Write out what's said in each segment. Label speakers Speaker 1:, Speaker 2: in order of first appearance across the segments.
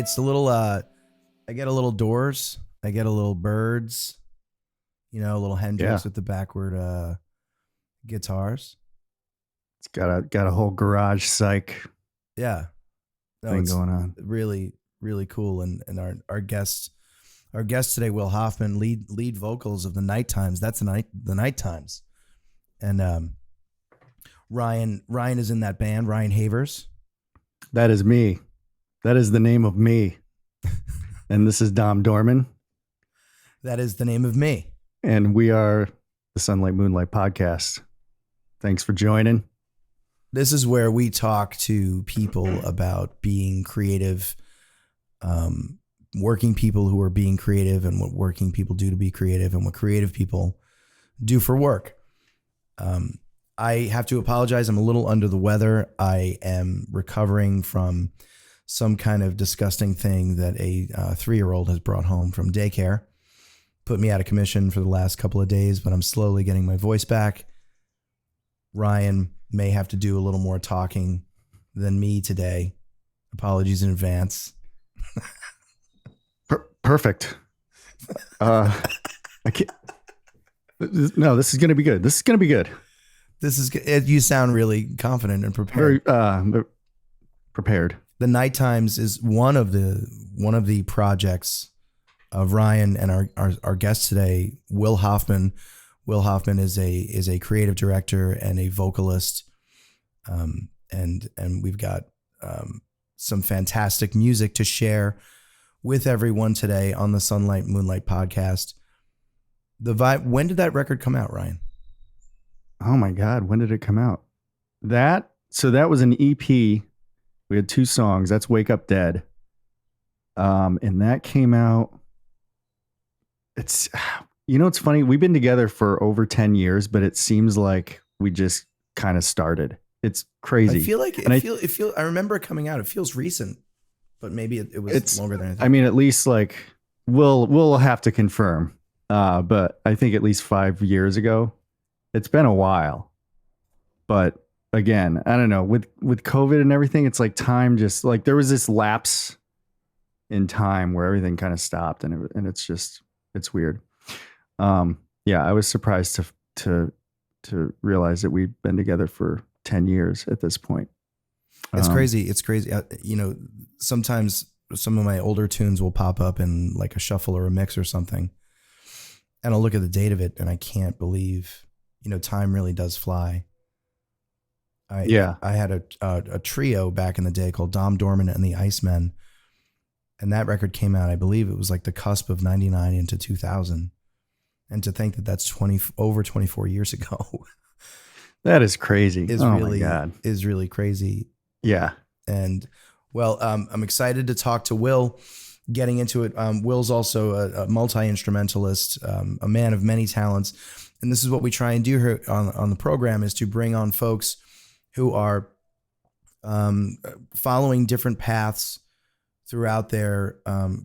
Speaker 1: It's a little. I get a little doors. I get a little birds. A little
Speaker 2: Yeah,
Speaker 1: Hendrix with the backward guitars.
Speaker 2: it's got a whole garage psych
Speaker 1: Yeah. No,
Speaker 2: thing
Speaker 1: it's
Speaker 2: going on.
Speaker 1: really really cool. And our guest today, Will Hoffman, lead vocals of the Night Times. That's the Night Times. And Ryan is in that band. Ryan Havers.
Speaker 2: That is me. That is the name of me. And this is Dom Dorman.
Speaker 1: That is the name of me.
Speaker 2: And we are the Moonlight podcast. Thanks for joining.
Speaker 1: This is where we talk to people about being creative, working people who are being creative, and what working people do to be creative, and what creative people do for work. I have to apologize. I'm a little under the weather. I am recovering from some kind of disgusting thing that a 3-year-old has brought home from daycare. Put me out of commission for the last couple of days, but I'm slowly getting my voice back. Ryan may have to do a little more talking than me today. Apologies in advance.
Speaker 2: Perfect. I can't. No, this is going to be good. This is going to be good.
Speaker 1: You sound really confident and prepared.
Speaker 2: Very prepared.
Speaker 1: The Night Times is one of the projects of Ryan and our guest today, Will Hoffman. Will Hoffman is a creative director and a vocalist, and we've got some fantastic music to share with everyone today on the Moonlight podcast. The vibe. When did that record come out, Ryan?
Speaker 2: Oh my God, when did it come out? That was an EP. We had 2 songs. That's Wake Up Dead. And that came out. It's funny. We've been together for over 10 years, but it seems like we just kind of started. It's crazy.
Speaker 1: I feel like I remember it coming out. It feels recent, but maybe it was longer than I think.
Speaker 2: I mean, at least like we'll have to confirm. But I think at least 5 years ago. It's been a while. But again, I don't know, with COVID and everything, it's like time just like there was this lapse in time where everything kind of stopped, and it's weird. Yeah, I was surprised to realize that we've been together for 10 years at this point.
Speaker 1: It's crazy. It's crazy. Sometimes some of my older tunes will pop up in like a shuffle or a mix or something, and I'll look at the date of it and I can't believe, time really does fly. I had a trio back in the day called Dom, Dorman, and the Icemen. And that record came out, I believe it was like the cusp of 99 into 2000. And to think that that's over 24 years ago.
Speaker 2: That is crazy.
Speaker 1: My God. Is really crazy.
Speaker 2: Yeah.
Speaker 1: And well, I'm excited to talk to Will, getting into it. Will's also a multi-instrumentalist, a man of many talents. And this is what we try and do here on the program, is to bring on folks who are following different paths throughout their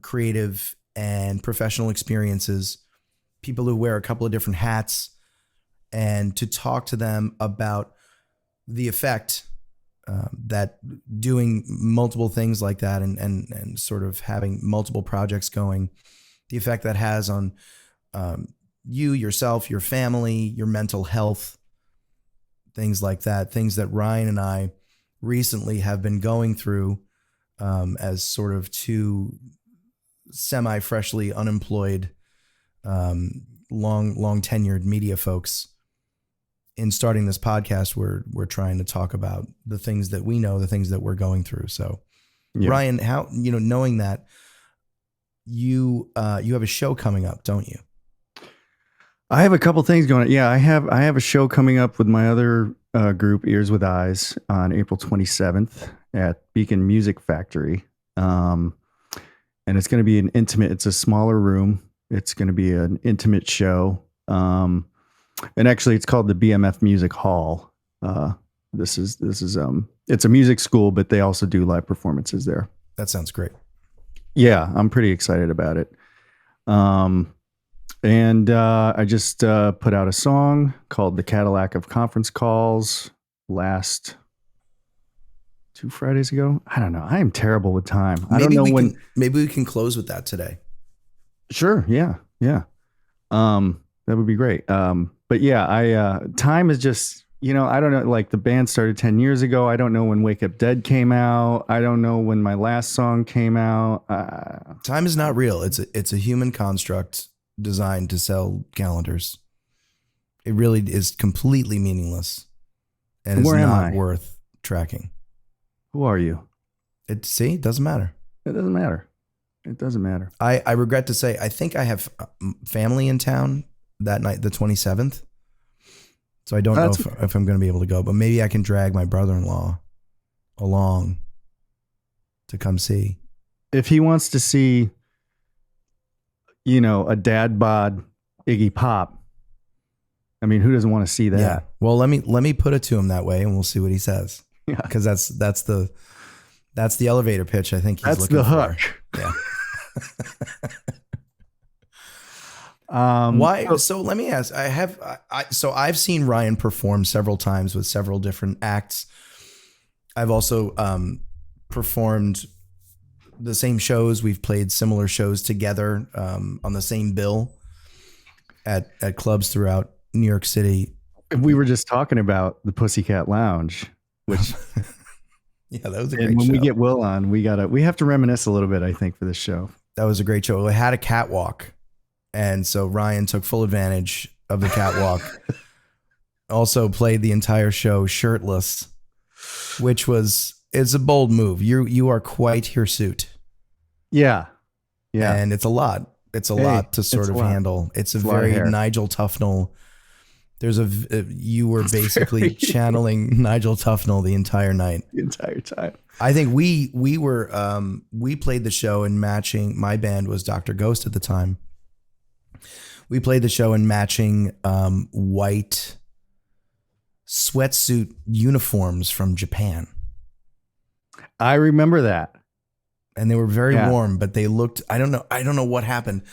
Speaker 1: creative and professional experiences, people who wear a couple of different hats, and to talk to them about the effect that doing multiple things like that and sort of having multiple projects going, the effect that has on you, yourself, your family, your mental health, things like that, things that Ryan and I recently have been going through as sort of 2 semi-freshly unemployed, long tenured media folks. In starting this podcast, we're trying to talk about the things that we know, the things that we're going through. So, yeah. Ryan, how, knowing that you have a show coming up, don't you?
Speaker 2: I have a couple things going on. Yeah, I have a show coming up with my other group, Ears with Eyes, on April 27th at Beacon Music Factory. And it's going to be it's a smaller room. It's going to be an intimate show. And actually it's called the BMF Music Hall. This is it's a music school, but they also do live performances there.
Speaker 1: That sounds great.
Speaker 2: Yeah, I'm pretty excited about it. And I just put out a song called The Cadillac of Conference Calls last 2 Fridays ago. I don't know. I am terrible with time. I don't know when.
Speaker 1: Maybe we can close with that today.
Speaker 2: Sure. Yeah. Yeah. That would be great. But yeah, time is just, I don't know, like the band started 10 years ago. I don't know when Wake Up Dead came out. I don't know when my last song came out.
Speaker 1: Time is not real. It's a human construct designed to sell calendars. It really is completely meaningless and is not worth tracking.
Speaker 2: Who are you?
Speaker 1: It doesn't matter.
Speaker 2: It doesn't matter. It doesn't matter.
Speaker 1: I regret to say, I think I have family in town that night, the 27th. So I don't know if I'm going to be able to go, but maybe I can drag my brother-in-law along to come see.
Speaker 2: If he wants to see, a dad bod Iggy Pop, I mean, who doesn't want to see that?
Speaker 1: Yeah. Well, let me put it to him that way, and we'll see what he says.
Speaker 2: Yeah.
Speaker 1: Because that's the elevator pitch. I think he's looking
Speaker 2: the
Speaker 1: for.
Speaker 2: hook.
Speaker 1: Yeah.
Speaker 2: Why?
Speaker 1: So let me ask. I've seen Ryan perform several times with several different acts. I've also performed the same shows. We've played similar shows together on the same bill at clubs throughout New York City.
Speaker 2: We were just talking about the Pussycat Lounge, which
Speaker 1: yeah, that was a great show.
Speaker 2: When we get Will on, we have to reminisce a little bit, I think, for this show.
Speaker 1: That was a great show. It had a catwalk, and so Ryan took full advantage of the catwalk. Also played the entire show shirtless, which it's a bold move. You are quite hirsute.
Speaker 2: Yeah. Yeah.
Speaker 1: And it's a lot. It's a lot to sort of handle. It's a very Nigel Tufnell. You were basically channeling Nigel Tufnell the entire night.
Speaker 2: The entire time.
Speaker 1: I think we played the show in matching. My band was Dr. Ghost at the time. We played the show in matching white sweatsuit uniforms from Japan.
Speaker 2: I remember that.
Speaker 1: And they were very warm, but they looked, I don't know what happened.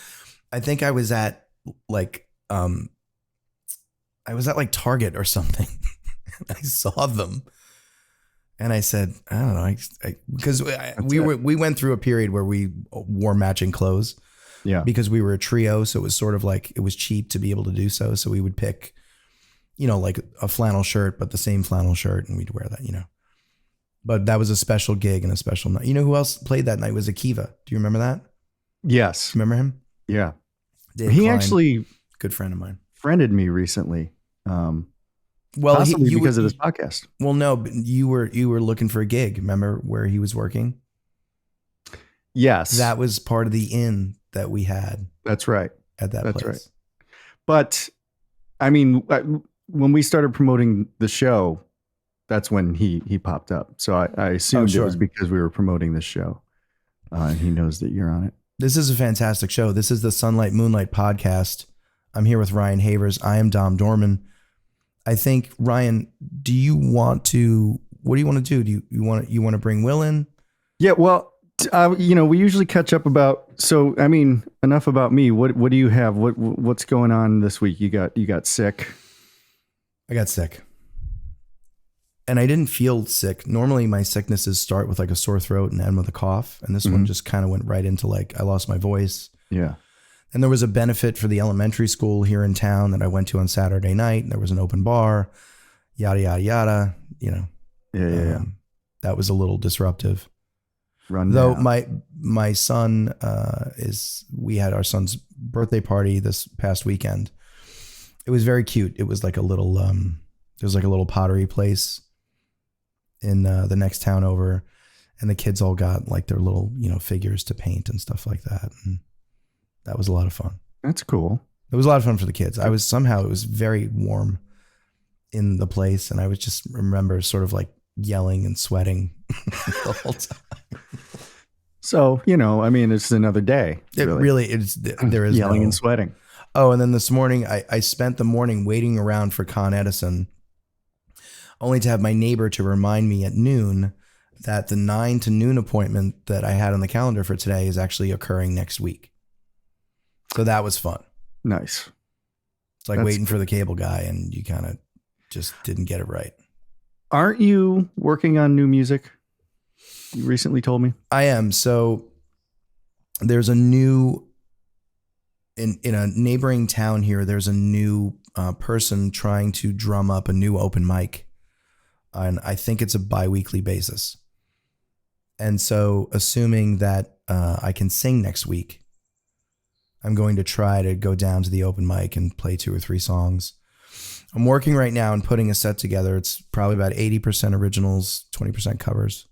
Speaker 1: I think I was at like Target or something. I saw them and I said, I don't know. Because we went through a period where we wore matching clothes. Yeah. Because we were a trio. So it was sort of like, it was cheap to be able to do so. So we would pick, like a flannel shirt, but the same flannel shirt, and we'd wear that, But that was a special gig and a special night. You know who else played that night was Akiva. Do you remember that?
Speaker 2: Yes.
Speaker 1: Remember him?
Speaker 2: Yeah.
Speaker 1: Dave
Speaker 2: he
Speaker 1: Klein,
Speaker 2: actually
Speaker 1: good friend of mine.
Speaker 2: Friended me recently.
Speaker 1: Well,
Speaker 2: possibly because of this podcast.
Speaker 1: Well, no, but you were looking for a gig. Remember where he was working?
Speaker 2: Yes.
Speaker 1: That was part of the inn that we had.
Speaker 2: That's right.
Speaker 1: At that place.
Speaker 2: Right. But I mean, when we started promoting the show, that's when he popped up. So I assumed it was because we were promoting this show. And he knows that you're on it.
Speaker 1: This is a fantastic show. This is the Sunlight Moonlight podcast. I'm here with Ryan Havers. I am Dom Dorman. I think, Ryan, what do you want to do? Do you want to bring Will in?
Speaker 2: Yeah, well, we usually catch up about, so, I mean, enough about me. What do you have? What's going on this week? You got sick.
Speaker 1: I got sick. And I didn't feel sick. Normally my sicknesses start with like a sore throat and end with a cough. And this one just kind of went right into like, I lost my voice. Yeah. And there was a benefit for the elementary school here in town that I went to on Saturday night. And there was an open bar, yada, yada, yada, Yeah. That was a little disruptive. Though my son we had our son's birthday party this past weekend. It was very cute. It was like a little, there's like a little pottery place in the next town over, and the kids all got like their little, figures to paint and stuff like that. And that was a lot of fun. That's cool. It was a lot of fun for the kids. It was very warm in the place. And I was just remember sort of like yelling and sweating the whole time. So, I mean, it's another day. There is yelling and sweating. Oh, and then this morning I spent the morning waiting around for Con Edison, only to have my neighbor to remind me at noon that the 9 to noon appointment that I had on the calendar for today is actually occurring next week. So that was fun. Nice. It's like waiting for the cable guy and you kind of just didn't get it right. Aren't you working on new music?
Speaker 2: You recently told me.
Speaker 1: I am. So there's a new in a neighboring town here. There's a new person trying to drum up a new open mic, and I think it's a bi-weekly basis. And so, assuming that I can sing next week, I'm going to try to go down to the open mic and play 2 or 3 songs. I'm working right now and putting a set together. It's probably about 80% originals, 20% covers.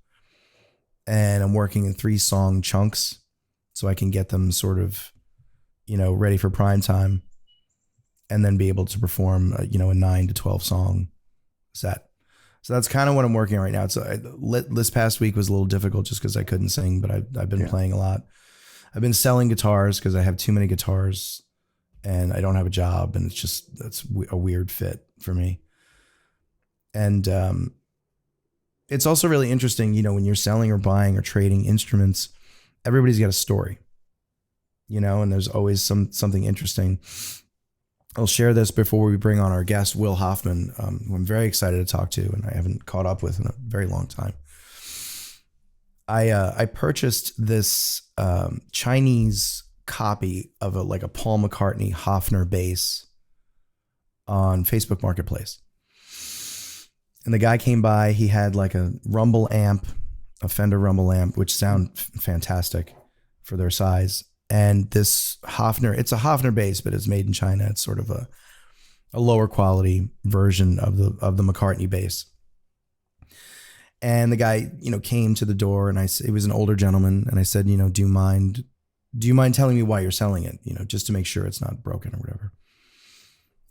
Speaker 1: And I'm working in 3-song chunks so I can get them sort of, ready for prime time, and then be able to perform, a 9 to 12 song set. So that's kind of what I'm working on right now. This past week was a little difficult just because I couldn't sing, but I've been playing a lot. I've been selling guitars because I have too many guitars and I don't have a job, and that's a weird fit for me. And it's also really interesting, when you're selling or buying or trading instruments, everybody's got a story, and there's always something interesting. I'll share this before we bring on our guest, Will Hoffman, who I'm very excited to talk to, and I haven't caught up with in a very long time. I purchased this Chinese copy of a Paul McCartney Hoffner bass on Facebook Marketplace. And the guy came by, he had like a Rumble amp, a Fender Rumble amp, which sound fantastic for their size. And this Hoffner, it's a Hoffner bass, but it's made in China. It's sort of a lower quality version of the McCartney bass. And the guy, came to the door, and it was an older gentleman. And I said, do you mind telling me why you're selling it? Just to make sure it's not broken or whatever.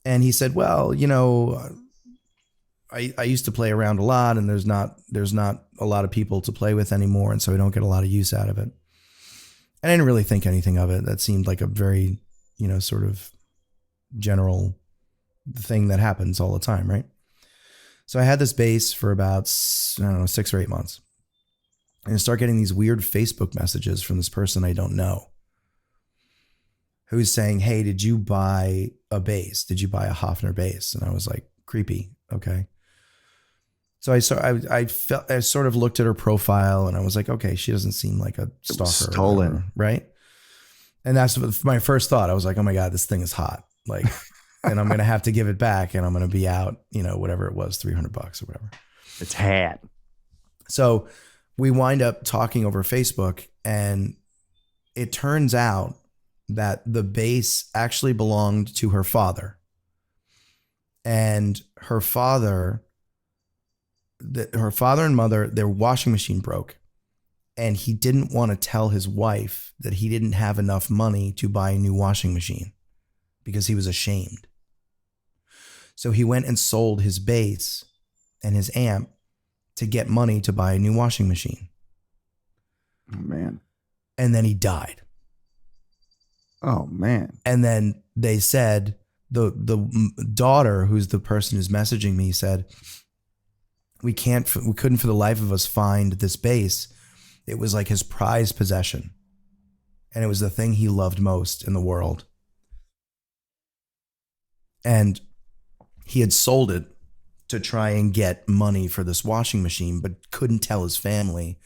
Speaker 1: And he said, well, I used to play around a lot, and there's not a lot of people to play with anymore. And so I don't get a lot of use out of it. I didn't really think anything of it. That seemed like a very, sort of general thing that happens all the time, right? So I had this bass for about, 6 or 8 months. And I start getting these weird Facebook messages from this person I don't know, who's saying, hey, did you buy a bass? Did you buy a Hoffner bass? And I was like, creepy. Okay. So I sort of looked at her profile, and I was like, okay, she doesn't seem like a stalker.
Speaker 2: Stolen.
Speaker 1: Whatever, right? And that's my first thought. I was like, oh my God, this thing is hot. Like, and I'm going to have to give it back, and I'm going to be out, whatever it was, $300 or whatever.
Speaker 2: It's hat.
Speaker 1: So we wind up talking over Facebook, and it turns out that the bass actually belonged to her father. And her father and mother, their washing machine broke, and he didn't want to tell his wife that he didn't have enough money to buy a new washing machine because he was ashamed. So he went and sold his bass and his amp to get money to buy a new washing machine.
Speaker 2: Oh, man.
Speaker 1: And then he died.
Speaker 2: Oh, man.
Speaker 1: And then they said, the daughter, who's the person who's messaging me, said, we couldn't for the life of us find this bass. It was like his prized possession. And it was the thing he loved most in the world. And he had sold it to try and get money for this washing machine, but couldn't tell his family.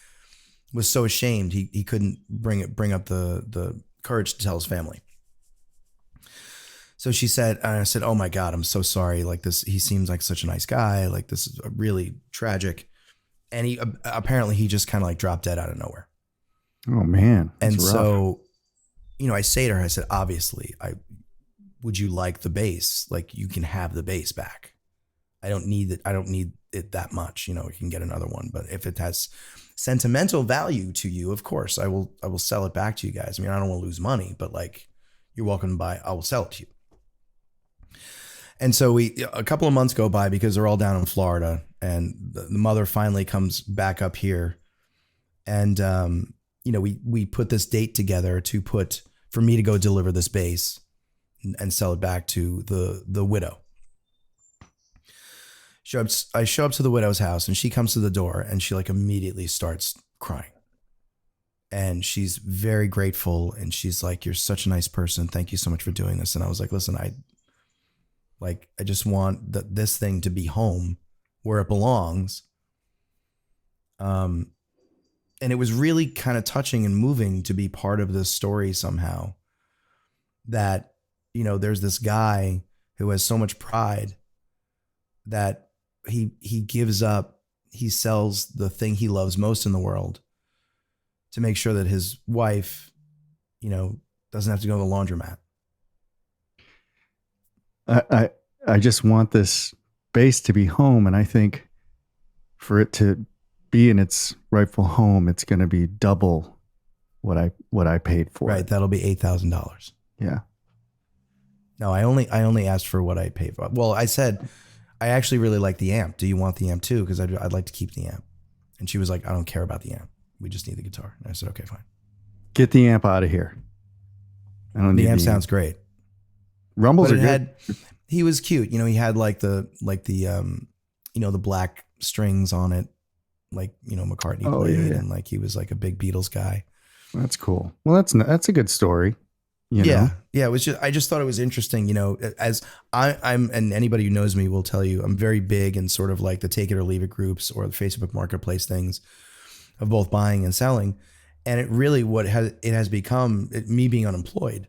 Speaker 1: Was so ashamed he couldn't bring up the courage to tell his family. So she said, and I said, oh my God, I'm so sorry. Like this, he seems like such a nice guy. Like this is really tragic. And he apparently just kind of like dropped dead out of nowhere.
Speaker 2: Oh man.
Speaker 1: And rough. So, I say to her, I said, obviously, would you like the bass? Like you can have the bass back. I don't need it. I don't need it that much. We can get another one. But if it has sentimental value to you, of course, I will sell it back to you guys. I mean, I don't want to lose money, but like you're welcome to buy, I will sell it to you. And so a couple of months go by because they're all down in Florida, and the mother finally comes back up here. And, we put this date together for me to go deliver this bass and sell it back to the widow. I show up to the widow's house, and she comes to the door, and she like immediately starts crying. And she's very grateful. And she's like, you're such a nice person. Thank you so much for doing this. And I was like, listen, I just want this thing to be home where it belongs. And it was really kind of touching and moving to be part of this story somehow, that, you know, there's this guy who has so much pride that he gives up, he sells the thing he loves most in the world to make sure that his wife, you know, doesn't have to go to the laundromat.
Speaker 2: I just want this bass to be home, and I think for it to be in its rightful home, it's going to be double what I paid for.
Speaker 1: Right, that'll be $8,000.
Speaker 2: Yeah.
Speaker 1: No, I only asked for what I paid for. Well, I said I actually really like the amp. Do you want the amp too? Because I'd like to keep the amp. And she was like, I don't care about the amp. We just need the guitar. And I said, okay, fine.
Speaker 2: Get the amp out of here. I don't need
Speaker 1: the amp. Sounds great.
Speaker 2: Rumbles are good.
Speaker 1: He was cute. You know, he had like the you know, the black strings on it, like, you know, McCartney played, and like he was like a big Beatles guy.
Speaker 2: That's cool. Well, that's a good story. You know?
Speaker 1: Yeah. It was just, I just thought it was interesting, you know, as I'm, and anybody who knows me will tell you, I'm very big in sort of like the take it or leave it groups or the Facebook marketplace things of both buying and selling. And it really, it has become, me being unemployed,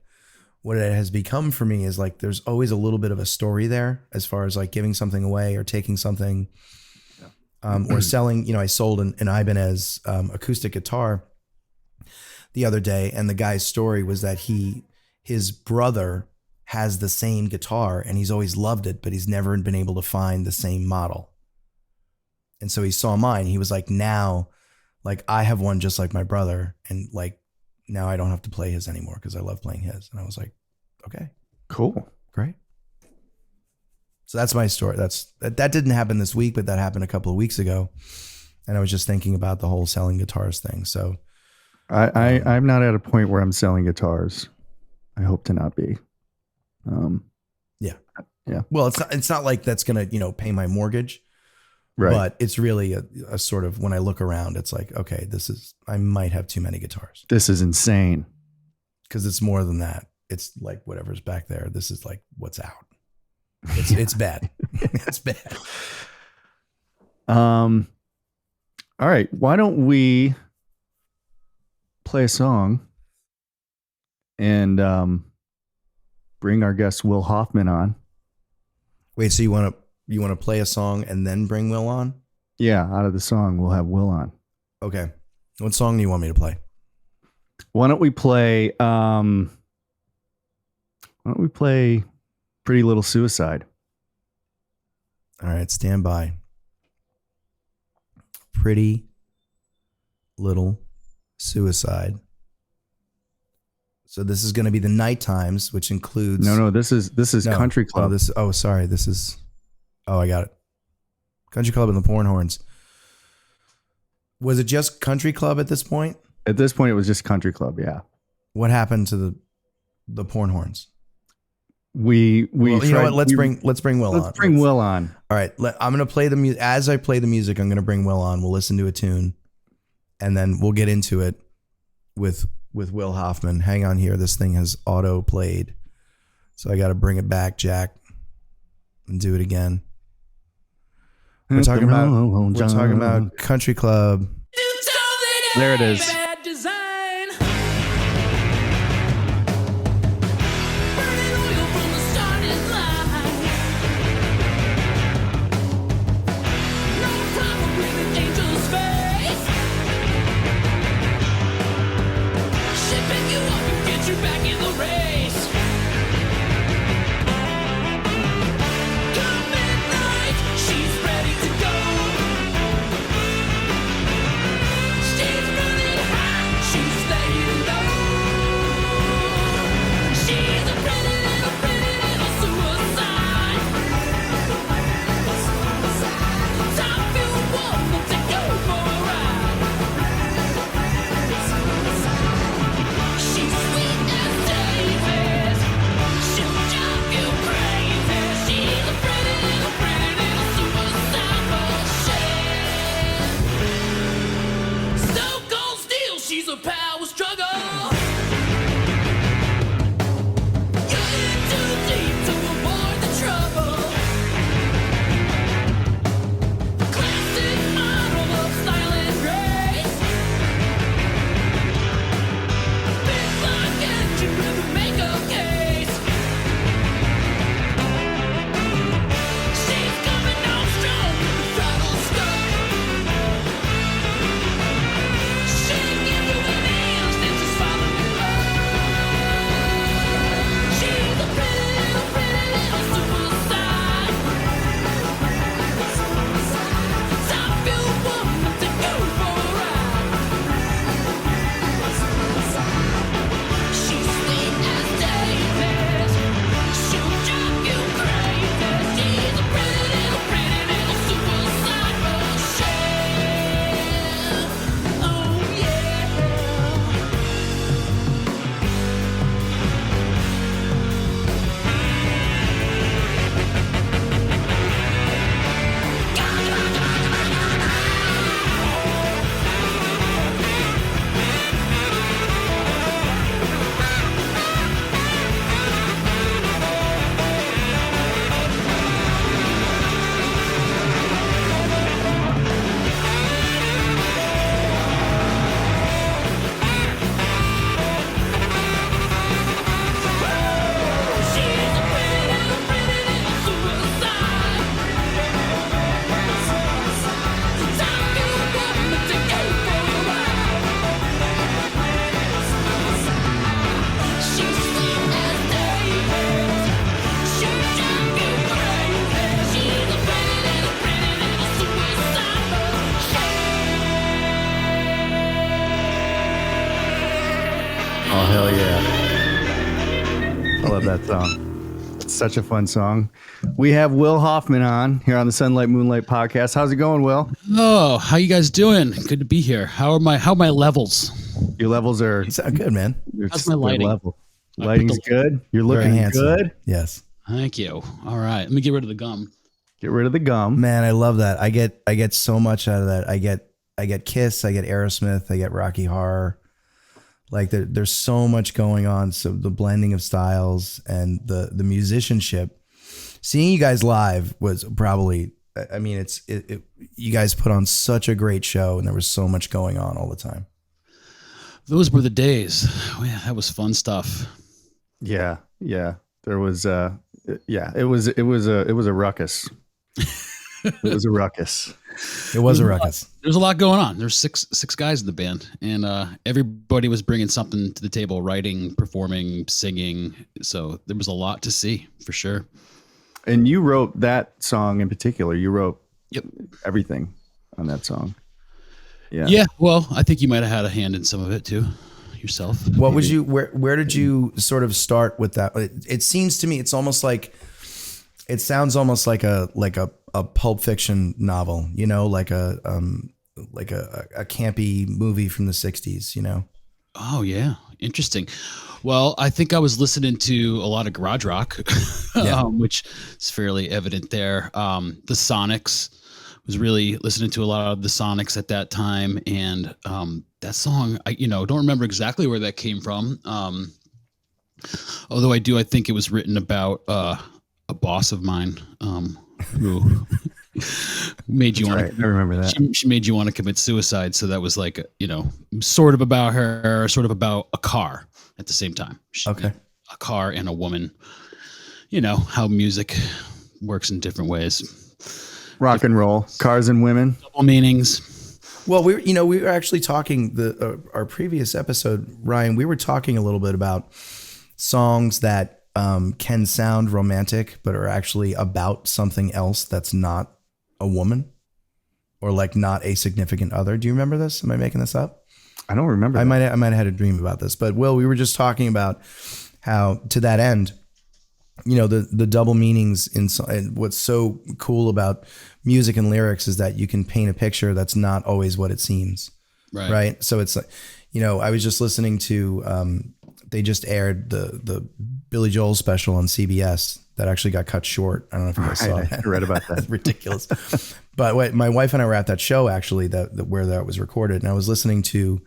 Speaker 1: what it has become for me is like, there's always a little bit of a story there as far as like giving something away or taking something, or selling. You know, I sold an Ibanez acoustic guitar the other day, and the guy's story was that his brother has the same guitar and he's always loved it, but he's never been able to find the same model. And so he saw mine. He was like, now, like, I have one just like my brother, and like, now I don't have to play his anymore because I love playing his. And I was like, okay,
Speaker 2: cool,
Speaker 1: great. So that's my story. That didn't happen this week, but that happened a couple of weeks ago. And I was just thinking about the whole selling guitars thing. So
Speaker 2: I'm not at a point where I'm selling guitars. I hope to not be. Yeah.
Speaker 1: Well, it's not like that's going to, you know, pay my mortgage. Right. But it's really a sort of, when I look around, it's like, okay, I might have too many guitars.
Speaker 2: This is insane.
Speaker 1: Because it's more than that. It's like whatever's back there. This is like what's out. It's bad. It's bad.
Speaker 2: All right. Why don't we play a song and bring our guest Will Hoffman on?
Speaker 1: Wait, so you want to play a song and then bring Will on?
Speaker 2: Yeah, out of the song we'll have Will on.
Speaker 1: Okay. What song do you want me to play?
Speaker 2: Why don't we play Pretty Little Suicide?
Speaker 1: All right, stand by. Pretty Little Suicide. So this is going to be the night times, which includes
Speaker 2: this is Country Club.
Speaker 1: I got it. Country Club and the Porn Horns. Was it just Country Club at this point?
Speaker 2: At this point, it was just Country Club. Yeah.
Speaker 1: What happened to the Porn Horns?
Speaker 2: You know what?
Speaker 1: Let's bring Will on.
Speaker 2: Let's bring Will on.
Speaker 1: All right. I'm going to play the music. As I play the music, I'm going to bring Will on. We'll listen to a tune, and then we'll get into it with Will Hoffman. Hang on here. This thing has auto played, so I got to bring it back, Jack, and do it again. We're talking about Country Club.
Speaker 2: There it is.
Speaker 3: She's sweet as Davis.
Speaker 2: Oh, hell yeah. I love that song. It's such a fun song. We have Will Hoffman on here on the Sunlight Moonlight podcast. How's it going, Will?
Speaker 3: Oh, how you guys doing? Good to be here. How are my levels?
Speaker 2: Your levels are
Speaker 1: You sound good, man.
Speaker 3: How's my lighting?
Speaker 2: level. Lighting's good. You're looking good.
Speaker 1: Yes.
Speaker 3: Thank you. All right, let me get rid of the gum.
Speaker 2: Get rid of the gum.
Speaker 1: Man, I love that. I get so much out of that. I get Kiss, I get Aerosmith, I get Rocky Horror. Like there's so much going on. So the blending of styles and the musicianship. Seeing you guys live was probably, I mean, you guys put on such a great show and there was so much going on all the time.
Speaker 3: Those were the days. Oh, yeah, that was fun stuff.
Speaker 2: Yeah. There was it was a ruckus. It was a ruckus.
Speaker 1: It was a ruckus.
Speaker 3: There's a lot going on. There's six guys in the band, and everybody was bringing something to the table: writing, performing, singing. So there was a lot to see for sure.
Speaker 2: And you wrote that song in particular. You wrote
Speaker 3: Yep.
Speaker 2: everything on that song. Yeah.
Speaker 3: Yeah. Well, I think you might have had a hand in some of it too, yourself.
Speaker 1: What was you? Where did you sort of start with that? It seems to me it's almost like it sounds almost like a Pulp Fiction novel, you know, like a campy movie from the 60s, you know.
Speaker 3: Oh yeah, interesting. Well, I think I was listening to a lot of garage rock, which is fairly evident there. The Sonics, was really listening to a lot of the Sonics at that time, and that song, I don't remember exactly where that came from. Although I think it was written about a boss of mine who made you want to.
Speaker 2: I remember that.
Speaker 3: She made you want to commit suicide. So that was like, sort of about her, sort of about a car at the same time.
Speaker 1: Okay.
Speaker 3: A car and a woman, how music works in different ways.
Speaker 2: Rock and roll, cars and women.
Speaker 3: Double meanings.
Speaker 1: Well, we were actually talking our previous episode, Ryan, we were talking a little bit about songs that can sound romantic, but are actually about something else that's not a woman or like not a significant other. Do you remember this? Am I making this up?
Speaker 2: I don't remember.
Speaker 1: I might have had a dream about this, but Will, we were just talking about how to that end, the double meanings and what's so cool about music and lyrics is that you can paint a picture that's not always what it seems. Right. So it's like, I was just listening to, they just aired the Billy Joel special on CBS that actually got cut short. I don't know if you guys saw that.
Speaker 2: I read about that.
Speaker 1: That's ridiculous. But my wife and I were at that show actually where that was recorded, and I was listening to,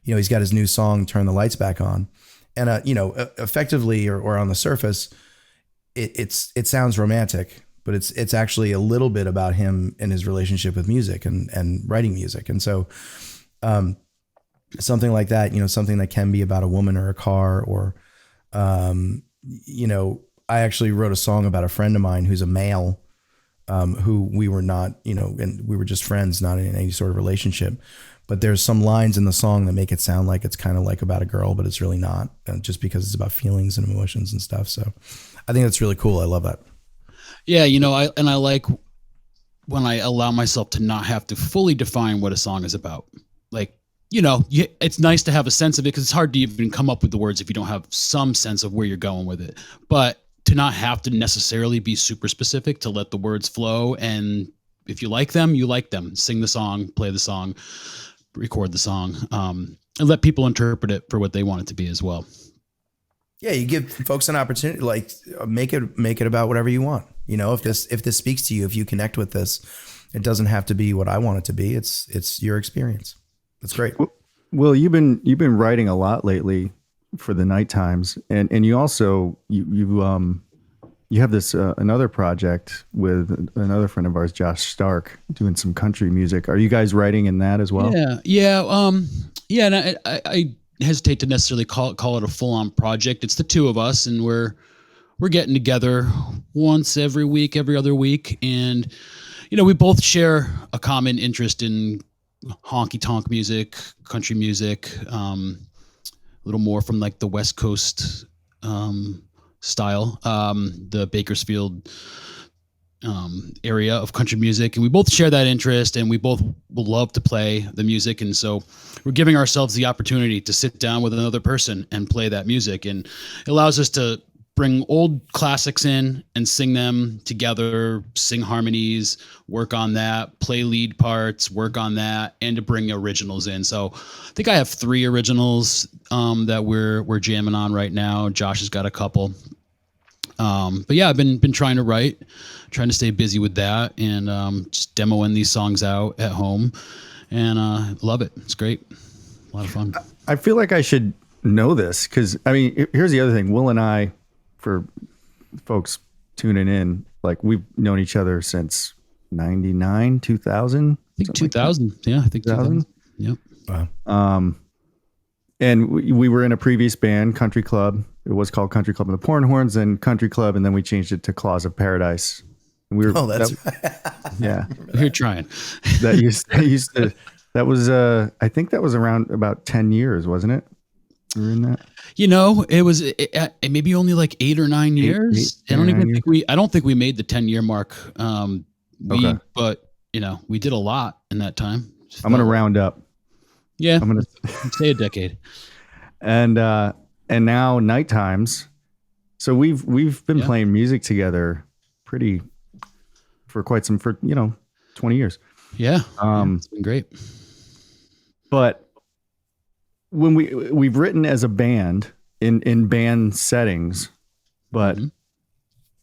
Speaker 1: he's got his new song, Turn the Lights Back On. And, effectively or on the surface, it sounds romantic, but it's actually a little bit about him and his relationship with music and writing music. And so, something like that, something that can be about a woman or a car or, I actually wrote a song about a friend of mine who's a male, who we were not, and we were just friends, not in any sort of relationship. But there's some lines in the song that make it sound like it's kind of like about a girl, but it's really not, just because it's about feelings and emotions and stuff. So I think that's really cool. I love that.
Speaker 3: Yeah, I like when I allow myself to not have to fully define what a song is about. Like, it's nice to have a sense of it because it's hard to even come up with the words if you don't have some sense of where you're going with it. But to not have to necessarily be super specific, to let the words flow. And if you like them, you like them. Sing the song, play the song, record the song, and let people interpret it for what they want it to be as well.
Speaker 1: Yeah, you give folks an opportunity, like make it about whatever you want. If this speaks to you, if you connect with this, it doesn't have to be what I want it to be. It's your experience. That's great.
Speaker 2: Well, you've been writing a lot lately for the night times, and you also you have this another project with another friend of ours, Josh Stark, doing some country music. Are you guys writing in that as well?
Speaker 3: Yeah. And I hesitate to necessarily call it a full on project. It's the two of us, and we're getting together once every week, every other week, and we both share a common interest in honky tonk music, country music, a little more from like the West Coast style, the Bakersfield area of country music, and we both share that interest, and we both will love to play the music. And so we're giving ourselves the opportunity to sit down with another person and play that music, and it allows us to bring old classics in and sing them together, sing harmonies, work on that, play lead parts, work on that, and to bring originals in. So I think I have 3 originals that we're jamming on right now. Josh has got a couple. But yeah, I've been trying to write, trying to stay busy with that, and just demoing these songs out at home, and love it. It's great. A lot of fun.
Speaker 2: I feel like I should know this because, I mean, here's the other thing. Will and I, for folks tuning in, like we've known each other since 99, 2000.
Speaker 3: I think 2000. Like yeah, I think 2000. Yep.
Speaker 2: Wow. And we were in a previous band, Country Club. It was called Country Club and the Pornhorns, and Country Club, and then we changed it to Claws of Paradise. And we were, yeah.
Speaker 3: You're trying.
Speaker 2: That used to. That was I think that was around about 10 years, wasn't it? We were in that.
Speaker 3: You know, it was maybe only like 8 or 9 years. I don't think we made the 10-year mark.
Speaker 2: Okay.
Speaker 3: But you know, we did a lot in that time.
Speaker 2: I'm gonna round up.
Speaker 3: Yeah,
Speaker 2: I'm gonna
Speaker 3: say a decade.
Speaker 2: And now Night Times. So we've been playing music together for 20 years.
Speaker 3: Yeah. It's been great.
Speaker 2: But when we've written as a band in band settings, but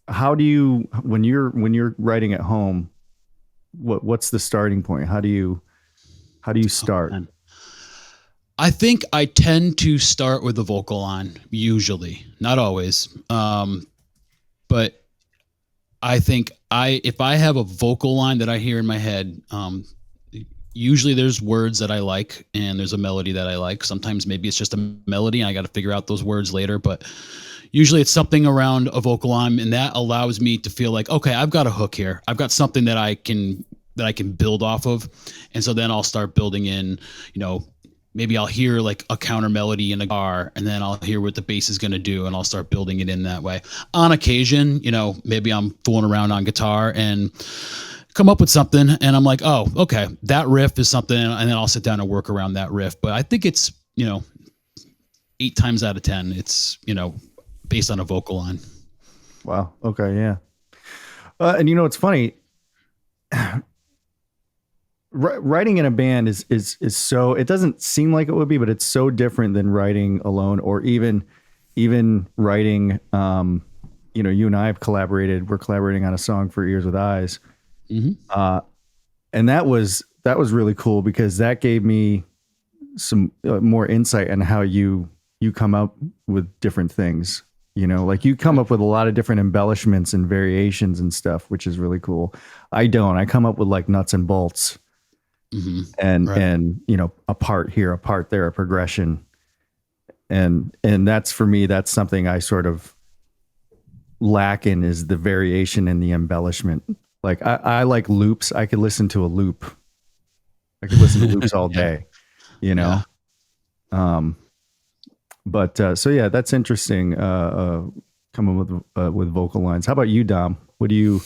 Speaker 2: how do you, when you're writing at home, what's the starting point? How do you start?
Speaker 3: Oh, I think I tend to start with the vocal line, usually, not always. But I think if I have a vocal line that I hear in my head, usually there's words that I like and there's a melody that I like. Sometimes maybe it's just a melody and I got to figure out those words later, but usually it's something around a vocal line, and that allows me to feel like, okay, I've got a hook here. I've got something that I can build off of. And so then I'll start building in, maybe I'll hear like a counter melody in a guitar, and then I'll hear what the bass is going to do, and I'll start building it in that way. On occasion, maybe I'm fooling around on guitar and come up with something, and I'm like, oh, okay, that riff is something, and then I'll sit down and work around that riff. But I think it's, 8 times out of 10, it's, based on a vocal line.
Speaker 2: Wow. Okay. Yeah. And it's funny. Writing in a band is so, it doesn't seem like it would be, but it's so different than writing alone, or even writing, you and I have collaborated. We're collaborating on a song for Ears with Eyes. Mm-hmm. And that was really cool because that gave me some more insight on how you come up with different things. Like you come up with a lot of different embellishments and variations and stuff, which is really cool. I come up with like nuts and bolts. Mm-hmm. And a part here, a part there, a progression. And that's, for me, that's something I sort of lack in, is the variation and the embellishment. Like I like loops. I could listen to a loop. I could listen to loops all day, Yeah. So yeah, that's interesting. Coming with vocal lines. How about you, Dom? What do you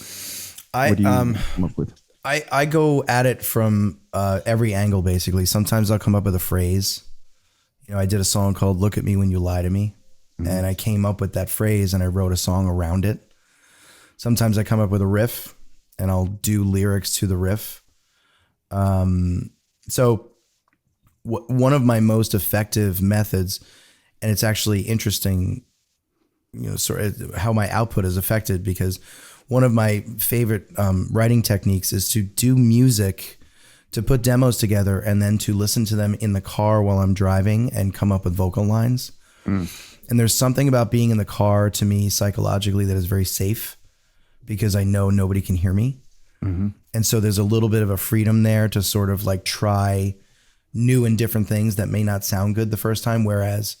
Speaker 2: come up with?
Speaker 1: I go at it from every angle, basically. Sometimes I'll come up with a phrase. I did a song called "Look at Me When You Lie to Me," and I came up with that phrase and I wrote a song around it. Sometimes I come up with a riff and I'll do lyrics to the riff. So one of my most effective methods, and it's actually interesting, sort of how my output is affected, because one of my favorite writing techniques is to do music, to put demos together, and then to listen to them in the car while I'm driving and come up with vocal lines. And there's something about being in the car, to me, psychologically, that is very safe, because I know nobody can hear me. Mm-hmm. And so there's a little bit of a freedom there to sort of like try new and different things that may not sound good the first time. Whereas,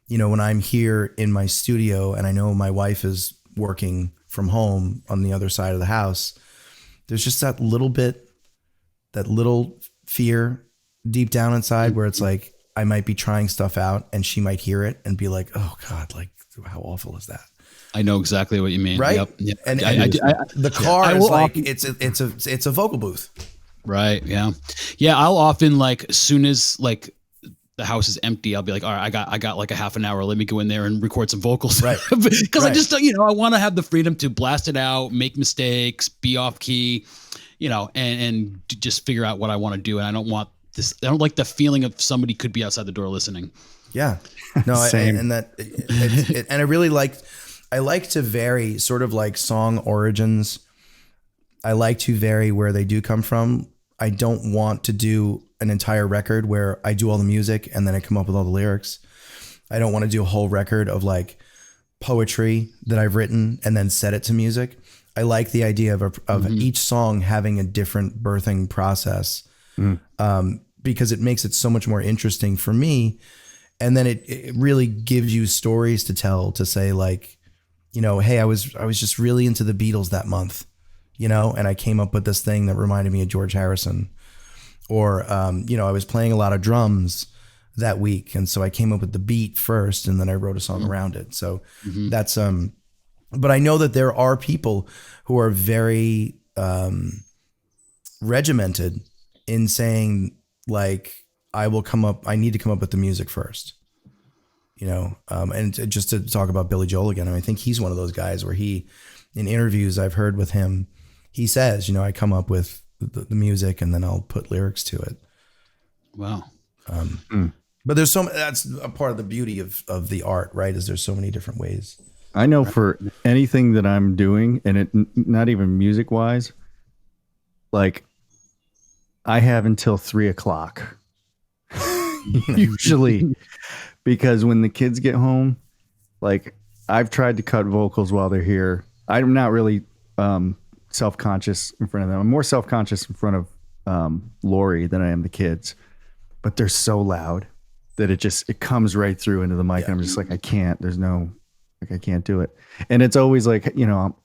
Speaker 1: when I'm here in my studio and I know my wife is working from home on the other side of the house, there's just that little fear deep down inside where it's like, I might be trying stuff out and she might hear it and be like, oh God, like how awful is that?
Speaker 3: I know exactly what you mean.
Speaker 1: Right.
Speaker 3: Yep. Yep.
Speaker 1: And the
Speaker 3: Yeah.
Speaker 1: car
Speaker 3: I
Speaker 1: is
Speaker 3: will
Speaker 1: like,
Speaker 3: often-
Speaker 1: it's a vocal booth.
Speaker 3: Right. Yeah. Yeah. I'll often like, as soon as like the house is empty, I'll be like, all right, I got like a half an hour. Let me go in there and record some vocals.
Speaker 1: Right.
Speaker 3: Because
Speaker 1: Right.
Speaker 3: I just, you know, I want to have the freedom to blast it out, make mistakes, be off key, you know, and just figure out what I want to do. And I don't want this, I don't like the feeling of somebody could be outside the door listening.
Speaker 1: Yeah. No,
Speaker 2: Same.
Speaker 1: and I really I like to vary sort of like song origins. I like to vary where they do come from. I don't want to do an entire record where I do all the music and then I come up with all the lyrics. I don't want to do a whole record of like poetry that I've written and then set it to music. I like the idea of each song having a different birthing process, because it makes it so much more interesting for me. And then it really gives you stories to tell, to say like, you know, hey, I was just really into the Beatles that month, you know, and I came up with this thing that reminded me of George Harrison. Or, you know, I was playing a lot of drums that week. And so I came up with the beat first and then I wrote a song around it. So that's, but I know that there are people who are very regimented in saying like, I need to come up with the music first, you know? And just to talk about Billy Joel again, I think he's one of those guys where in interviews I've heard with him, he says, you know, I come up with the music and then I'll put lyrics to it.
Speaker 3: Wow.
Speaker 1: But there's that's a part of the beauty of the art, right? Is there's so many different ways.
Speaker 2: I know for anything that I'm doing, and it not even music wise, like I have until 3:00 usually, because when the kids get home, like I've tried to cut vocals while they're here. I'm not really self-conscious in front of them. I'm more self-conscious in front of Lori than I am the kids, but they're so loud that it comes right through into the mic. And I'm just like, I can't do it. And it's always like, you know,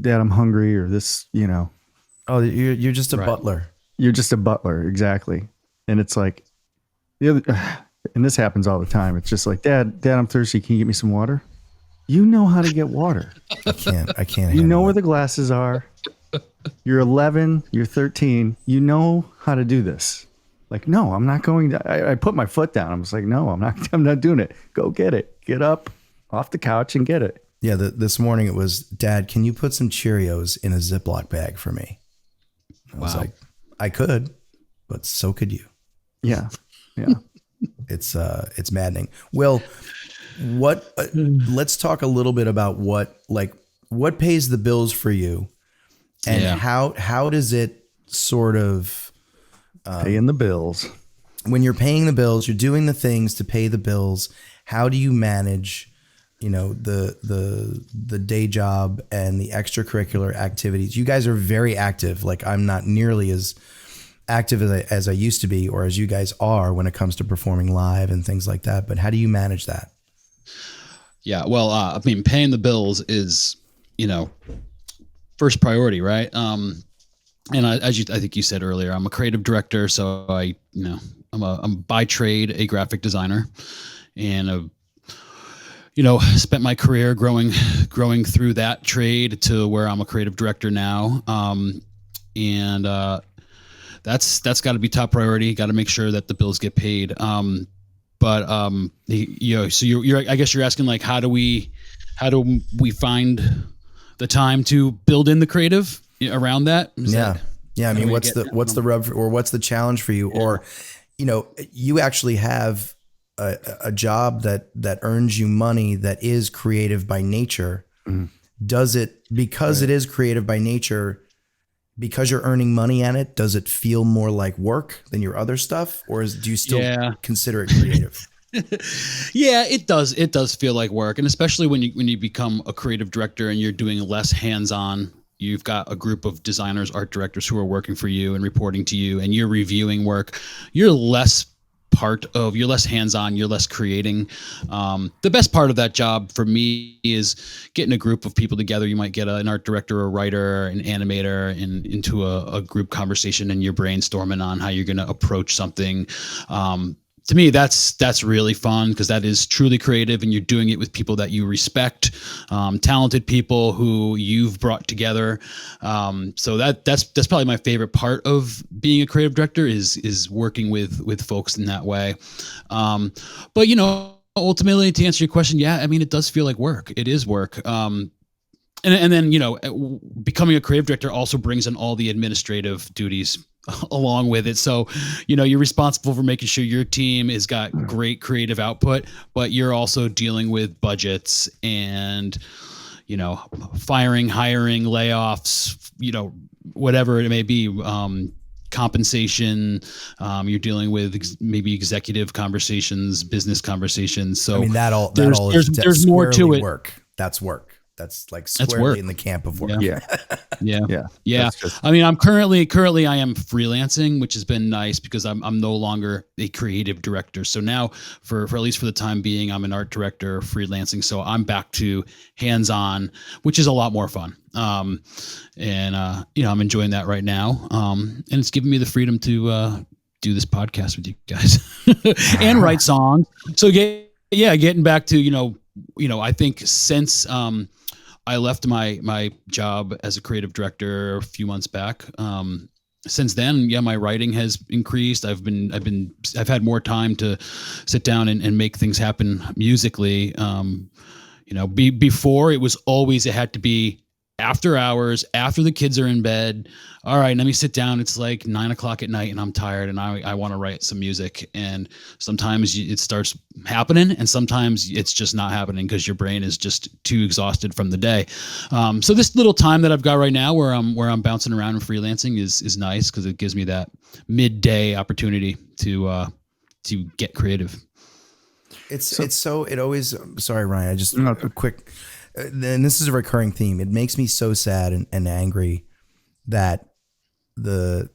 Speaker 2: Dad, I'm hungry, or this, you know.
Speaker 1: Oh, you're just a butler.
Speaker 2: You're just a butler. Exactly. And it's like and this happens all the time. It's just like, Dad, I'm thirsty. Can you get me some water? You know how to get water.
Speaker 1: I can't.
Speaker 2: You know where the glasses are. You're 11, you're 13. You know how to do this. Like, no, I'm not going to. I put my foot down. I'm just like, no, I'm not doing it. Go get it. Get up off the couch and get it.
Speaker 1: Yeah. This morning it was, Dad, can you put some Cheerios in a Ziploc bag for me? I was like, I could, but so could you.
Speaker 2: Yeah. Yeah.
Speaker 1: It's maddening. Well, let's talk a little bit about what pays the bills for you, and how does it sort of
Speaker 2: paying the bills?
Speaker 1: When you're paying the bills, you're doing the things to pay the bills. How do you manage, you know, the day job and the extracurricular activities? You guys are very active. Like I'm not nearly as active as I used to be, or as you guys are when it comes to performing live and things like that. But how do you manage that?
Speaker 3: Yeah. Well, I mean, paying the bills is, you know, first priority, right? And I think you said earlier, I'm a creative director, so I'm by trade a graphic designer, and you know, spent my career growing through that trade to where I'm a creative director now. And that's got to be top priority. Got to make sure that the bills get paid. But you know, so you're I guess you're asking like, how do we find the time to build in the creative around that?
Speaker 1: I mean, what's the rub, or what's the challenge for you? Yeah. Or, you know, you actually have a job that earns you money that is creative by nature. Mm-hmm. Does it, because it is creative by nature, because you're earning money at it, does it feel more like work than your other stuff? Or do you still consider it creative?
Speaker 3: Yeah, it does. It does feel like work. And especially when you become a creative director and you're doing less hands-on, you've got a group of designers, art directors who are working for you and reporting to you, and you're reviewing work. You're less hands-on, you're less creating. The best part of that job for me is getting a group of people together. You might get an art director, a writer, an animator into a group conversation, and you're brainstorming on how you're going to approach something. to me, that's really fun because that is truly creative, and you're doing it with people that you respect, talented people who you've brought together. So that's probably my favorite part of being a creative director is working with folks in that way. But ultimately, to answer your question, yeah, I mean, it does feel like work. It is work. And then, becoming a creative director also brings in all the administrative duties along with it. So, you're responsible for making sure your team has got great creative output, but you're also dealing with budgets and, firing, hiring, layoffs, whatever it may be, compensation. You're dealing with maybe executive conversations, business conversations. So
Speaker 1: I mean,
Speaker 3: there's more to it.
Speaker 1: Work. That's work. That's like squarely in the camp of work.
Speaker 3: Yeah. I mean, I'm currently I am freelancing, which has been nice because I'm no longer a creative director. So now for at least for the time being, I'm an art director freelancing. So I'm back to hands-on, which is a lot more fun. I'm enjoying that right now. And it's giving me the freedom to do this podcast with you guys and write songs. So getting back to, I think since I left my job as a creative director a few months back. Since then, my writing has increased. I've had more time to sit down and make things happen musically. Before it was always, it had to be after hours, after the kids are in bed. All right, let me sit down. It's like 9:00 at night and I'm tired and I want to write some music. And sometimes it starts happening and sometimes it's just not happening because your brain is just too exhausted from the day. So this little time that I've got right now where I'm bouncing around and freelancing is nice because it gives me that midday opportunity to get creative.
Speaker 1: Sorry, Ryan, I just a quick, and this is a recurring theme. It makes me so sad and angry that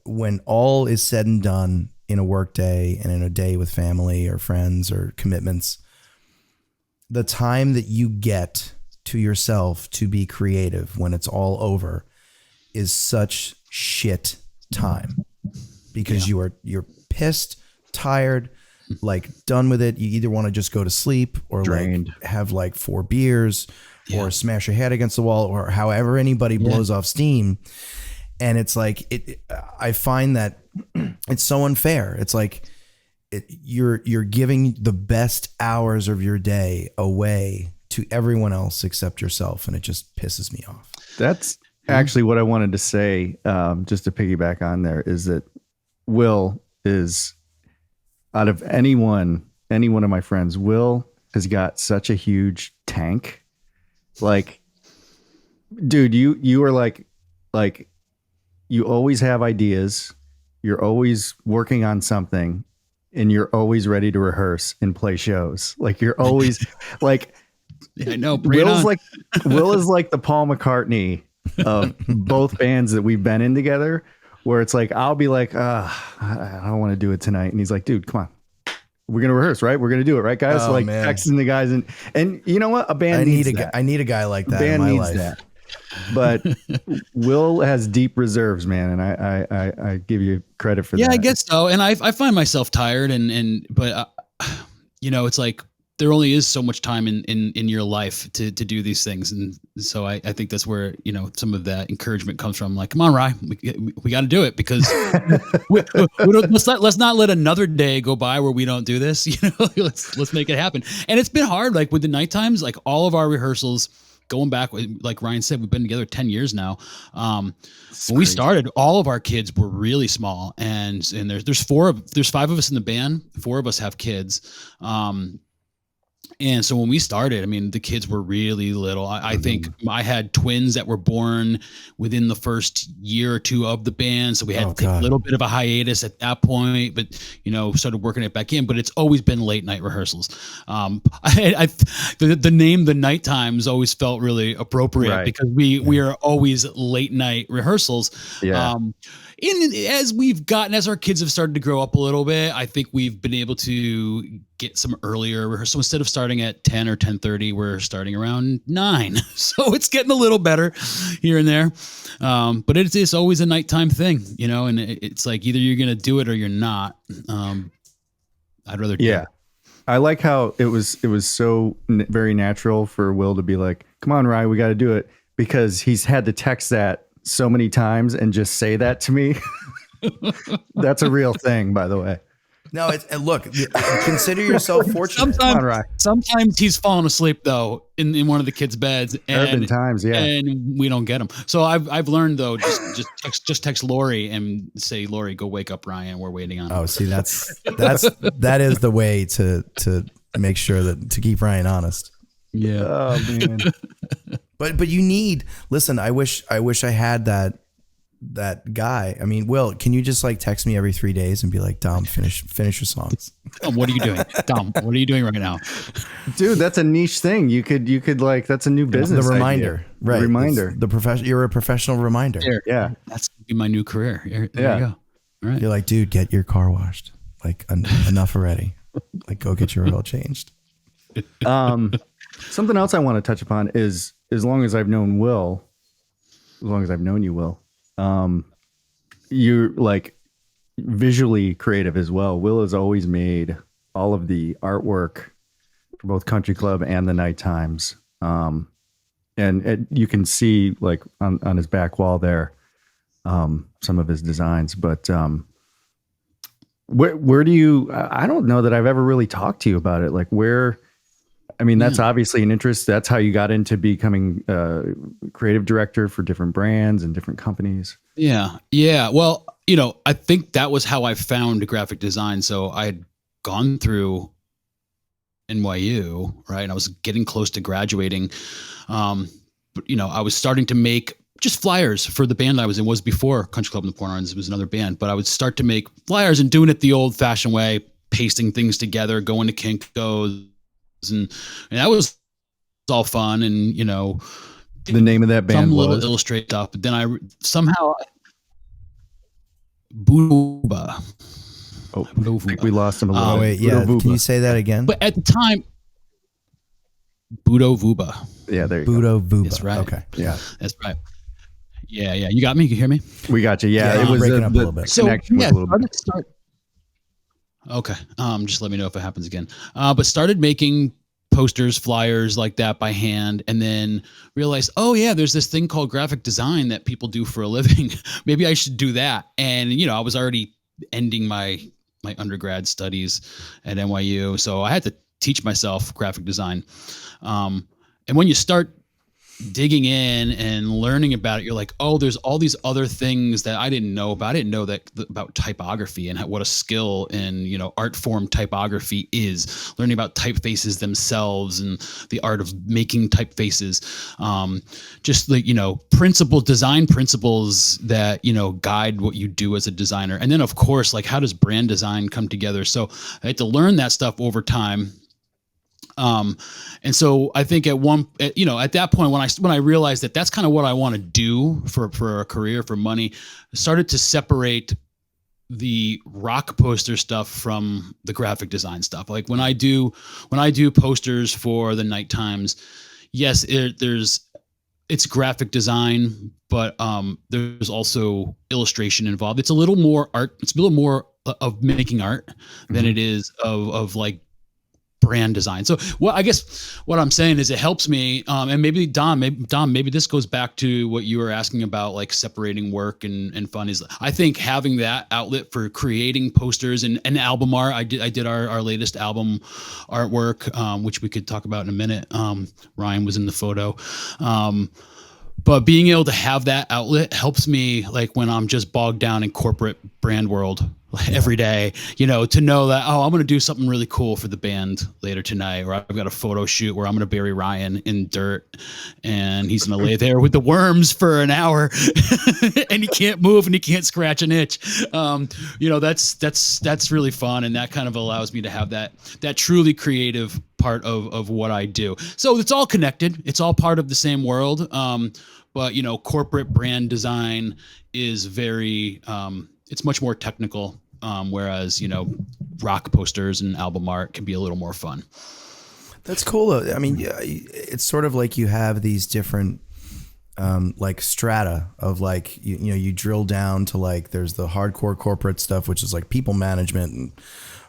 Speaker 1: when all is said and done in a work day and in a day with family or friends or commitments, the time that you get to yourself to be creative when it's all over is such shit time because you're pissed, tired, like done with it. You either want to just go to sleep or drained, like have like 4 beers or smash your head against the wall or however anybody blows off steam. And it's like, I find that it's so unfair. It's like you're giving the best hours of your day away to everyone else except yourself. And it just pisses me off.
Speaker 2: That's actually what I wanted to say. Just to piggyback on there is that Will is, out of any one of my friends, Will has got such a huge tank. Like, dude, you are like you always have ideas. You're always working on something and you're always ready to rehearse and play shows. Like you're always like,
Speaker 3: I know.
Speaker 2: Will is like the Paul McCartney of both bands that we've been in together, where it's like, I'll be like, I don't want to do it tonight. And he's like, dude, come on. We're going to rehearse, right? We're going to do it, right, guys?
Speaker 1: Oh,
Speaker 2: like
Speaker 1: man.
Speaker 2: Texting the guys. And you know what? A band
Speaker 1: I
Speaker 2: needs that.
Speaker 1: I need a guy like that in my life.
Speaker 2: That. But Will has deep reserves, man. And I give you credit for that.
Speaker 3: Yeah, I guess so. And I find myself tired but it's like, there only is so much time in your life to do these things. And so I think that's where, some of that encouragement comes from. Like, come on, Rye, we got to do it because let's not let another day go by where we don't do this. Let's make it happen. And it's been hard. Like with the night times, like all of our rehearsals going back, like Ryan said, we've been together 10 years now. When we started, all of our kids were really small and there's 5 of us in the band. 4 of us have kids. And so when we started, I mean, the kids were really little. I think I had twins that were born within the first year or 2 of the band. So we had to take a little bit of a hiatus at that point, but, started working it back in. But it's always been late night rehearsals. The name The Night Times always felt really appropriate because we are always late night rehearsals.
Speaker 2: Yeah.
Speaker 3: As our kids have started to grow up a little bit, I think we've been able to get some earlier rehearsal. Instead of starting at 10 or 10:30, we're starting around 9. So it's getting a little better here and there. But it's always a nighttime thing, and it's like either you're going to do it or you're not. I'd rather do
Speaker 2: Yeah.
Speaker 3: it.
Speaker 2: I like how it was so very natural for Will to be like, come on, Ryan, we got to do it, because he's had to text that so many times and just say that to me. That's a real thing, by the way.
Speaker 1: No, and look, consider yourself fortunate.
Speaker 2: Come on, Ryan.
Speaker 3: Sometimes he's fallen asleep though in one of the kids' beds,
Speaker 2: There have been
Speaker 3: and
Speaker 2: times, yeah.
Speaker 3: and we don't get him. So I've learned though, just text Lori and say, Lori, go wake up Ryan. We're waiting on him.
Speaker 1: Oh, see, that is the way to make sure that to keep Ryan honest.
Speaker 3: Yeah.
Speaker 2: Oh man.
Speaker 1: But you need, listen, I wish I had that guy. I mean, Will, can you just like text me every 3 days and be like, Dom, finish your songs?
Speaker 3: What are you doing? Dom, what are you doing right now?
Speaker 2: Dude, that's a niche thing. You could like, that's a new business.
Speaker 1: The reminder,
Speaker 2: idea.
Speaker 1: right?
Speaker 2: The reminder.
Speaker 1: The profession. You're a professional reminder.
Speaker 2: Yeah.
Speaker 3: That's gonna be my new career. There
Speaker 2: Yeah.
Speaker 3: you go. All right.
Speaker 1: You're like, dude, get your car washed. Like enough already. Like, go get your oil changed.
Speaker 2: Something else I want to touch upon is, as long as I've known you, Will, you're like visually creative as well. Will has always made all of the artwork for both Country Club and the Night Times. And you can see like on his back wall there, some of his designs, but, where do you, I don't know that I've ever really talked to you about it. Like that's obviously an interest. That's how you got into becoming creative director for different brands and different companies.
Speaker 3: Yeah. Yeah. Well, I think that was how I found graphic design. So I had gone through NYU, right? And I was getting close to graduating. But I was starting to make just flyers for the band I was in. Was before Country Club and the Porn Runs. It was another band, but I would start to make flyers and doing it the old fashioned way, pasting things together, going to Kinko's. And that was all fun, and
Speaker 2: the name of that band
Speaker 3: some
Speaker 2: was
Speaker 3: little illustrate stuff. But then I somehow Budovuba.
Speaker 2: Oh, I think we lost him a little.
Speaker 1: Wait, yeah.
Speaker 2: Budovuba.
Speaker 1: Can you say that again?
Speaker 3: But at the time, Budovuba.
Speaker 2: Yeah, there you go.
Speaker 1: Budovuba.
Speaker 3: That's right.
Speaker 1: Okay.
Speaker 2: Yeah,
Speaker 3: that's right. Yeah. You got me. You hear me?
Speaker 2: We got you. Yeah,
Speaker 1: Yeah,
Speaker 2: it was
Speaker 1: breaking up a little bit.
Speaker 3: So
Speaker 2: connection was a little bit.
Speaker 3: Okay. Just let me know if it happens again. But started making posters, flyers like that by hand, and then realized, oh yeah, there's this thing called graphic design that people do for a living. Maybe I should do that. And I was already ending my undergrad studies at NYU, so I had to teach myself graphic design. And when you start digging in and learning about it, you're like, oh, there's all these other things that I didn't know about. I didn't know that about typography and what a skill in, art form typography is. Learning about typefaces themselves and the art of making typefaces. Just like, design principles that, guide what you do as a designer. And then of course, like, how does brand design come together? So I had to learn that stuff over time. And so I think at that point when I realized that that's kind of what I want to do for a career, for money, I started to separate the rock poster stuff from the graphic design stuff. Like when I do posters for the Night Times, yes, it's graphic design, but there's also illustration involved. It's a little more art. It's a little more of making art than it is of like brand design. So I guess what I'm saying is it helps me. And maybe Dom, maybe this goes back to what you were asking about, like separating work and fun. Is I think having that outlet for creating posters and album art. I did our latest album artwork, which we could talk about in a minute. Ryan was in the photo. But being able to have that outlet helps me, like when I'm just bogged down in corporate brand world every day, to know that, oh, I'm going to do something really cool for the band later tonight, or I've got a photo shoot where I'm going to bury Ryan in dirt and he's going to lay there with the worms for an hour and he can't move and he can't scratch an itch. That's really fun. And that kind of allows me to have that truly creative part of what I do. So it's all connected. It's all part of the same world. But corporate brand design is very, it's much more technical. Whereas, rock posters and album art can be a little more fun.
Speaker 1: That's cool though. I mean, yeah, it's sort of like you have these different, like strata of like, you drill down to like, there's the hardcore corporate stuff, which is like people management and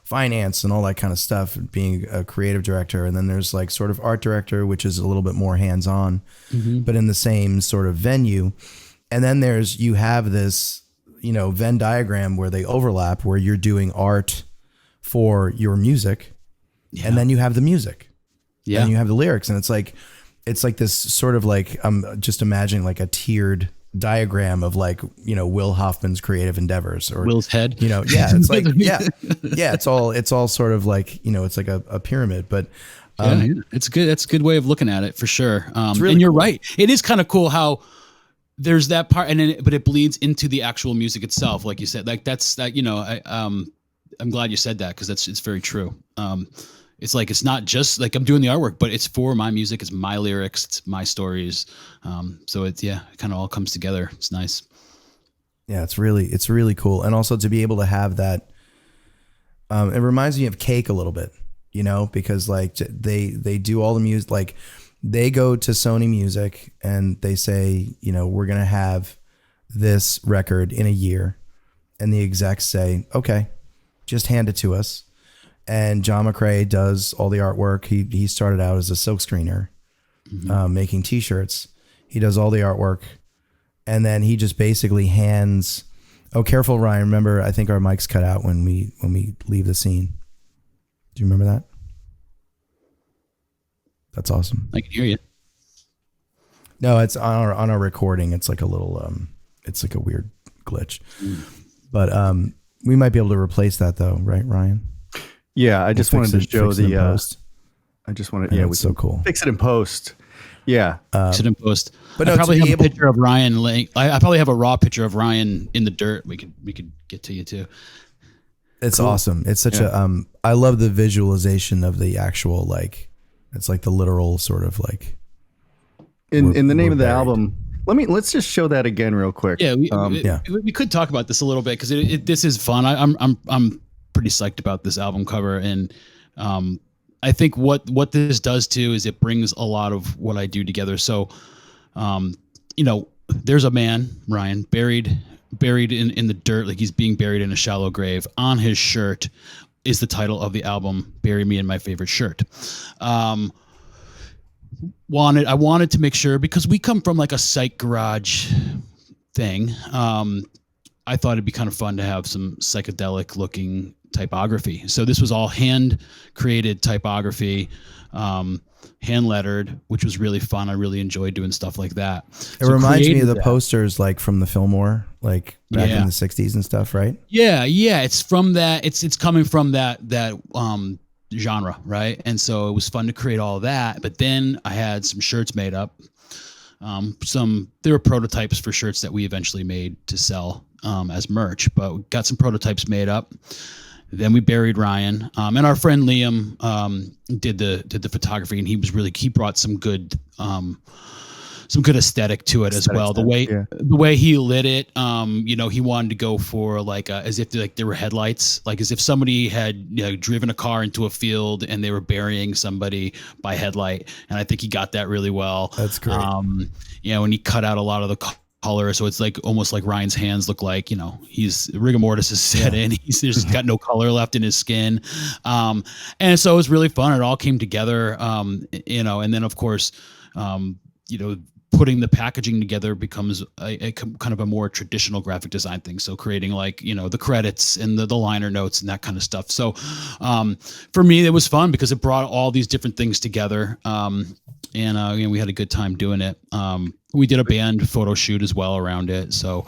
Speaker 1: finance and all that kind of stuff, being a creative director. And then there's like sort of art director, which is a little bit more hands-on, but in the same sort of venue. And then you have this, Venn diagram where they overlap, where you're doing art for your music, and then you have the music, and you have the lyrics. And it's like this sort of like, I'm just imagining like a tiered diagram of like, Will Hoffman's creative endeavors, or
Speaker 3: Will's head.
Speaker 1: It's like, it's all sort of like, it's like a pyramid, but
Speaker 3: it's good. That's a good way of looking at it for sure.
Speaker 1: really
Speaker 3: and you're
Speaker 1: cool.
Speaker 3: right. It is kind of cool how there's that part, but it bleeds into the actual music itself. Like you said, like that's that, I'm glad you said that, because it's very true. It's like, it's not just like I'm doing the artwork, but it's for my music. It's my lyrics. It's my stories. So it kind of all comes together. It's nice.
Speaker 1: Yeah, it's really cool. And also to be able to have that, it reminds me of Cake a little bit, because like they do all the music, like they go to Sony Music and they say, we're going to have this record in a year. And the execs say, okay, just hand it to us. And John McCrae does all the artwork. He started out as a silk screener, making t-shirts. He does all the artwork. And then he just basically hands, careful, Ryan. Remember, I think our mic's cut out when we leave the scene. Do you remember that? That's awesome.
Speaker 3: I can hear you.
Speaker 1: No, it's on our recording. It's like a little, it's like a weird glitch, but we might be able to replace that though. Right, Ryan?
Speaker 2: Yeah. I just wanted to show the,
Speaker 1: post.
Speaker 2: I just wanted,
Speaker 1: It's so cool.
Speaker 2: Fix it in post. Yeah.
Speaker 3: Fix it in post.
Speaker 1: But
Speaker 3: I
Speaker 1: no,
Speaker 3: probably
Speaker 1: to be
Speaker 3: have a
Speaker 1: able-
Speaker 3: picture of Ryan laying. I probably have a raw picture of Ryan in the dirt. We could get to you too.
Speaker 1: It's awesome. It's such a, I love the visualization of the actual, like, it's like the literal sort of like,
Speaker 2: In the name of the
Speaker 1: buried.
Speaker 2: album, let's just show that again real quick.
Speaker 3: Yeah, we could talk about this a little bit, because this is fun. I'm pretty psyched about this album cover, and I think what this does too is it brings a lot of what I do together. So, there's a man, Ryan, buried in the dirt, like he's being buried in a shallow grave. On his shirt is the title of the album, "Bury Me in My Favorite Shirt." I wanted to make sure, because we come from like a psych garage thing. I thought it'd be kind of fun to have some psychedelic looking typography. So this was all hand created typography, hand lettered, which was really fun. I really enjoyed doing stuff like that.
Speaker 1: it reminds me of the posters like from the Fillmore, like back in the 60s and stuff, right?
Speaker 3: Yeah. It's from that. It's coming from that genre, right? And so it was fun to create all of that. But then I had some shirts made up. There were prototypes for shirts that we eventually made to sell as merch, but we got some prototypes made up. Then we buried Ryan, and our friend Liam did the photography, and he brought some good aesthetic to it as well. The way he lit it, he wanted to go for like as if like there were headlights, like as if somebody had driven a car into a field and they were burying somebody by headlight. And I think he got that really well.
Speaker 1: That's great.
Speaker 3: And he cut out a lot of the color, so it's like almost like Ryan's hands look like he's rigor mortis is set in. He's just got no color left in his skin, and so it was really fun. It all came together, and then of course, putting the packaging together becomes a kind of a more traditional graphic design thing. So creating like, the credits and the liner notes and that kind of stuff. So for me, it was fun because it brought all these different things together. And we had a good time doing it. We did a band photo shoot as well around it. So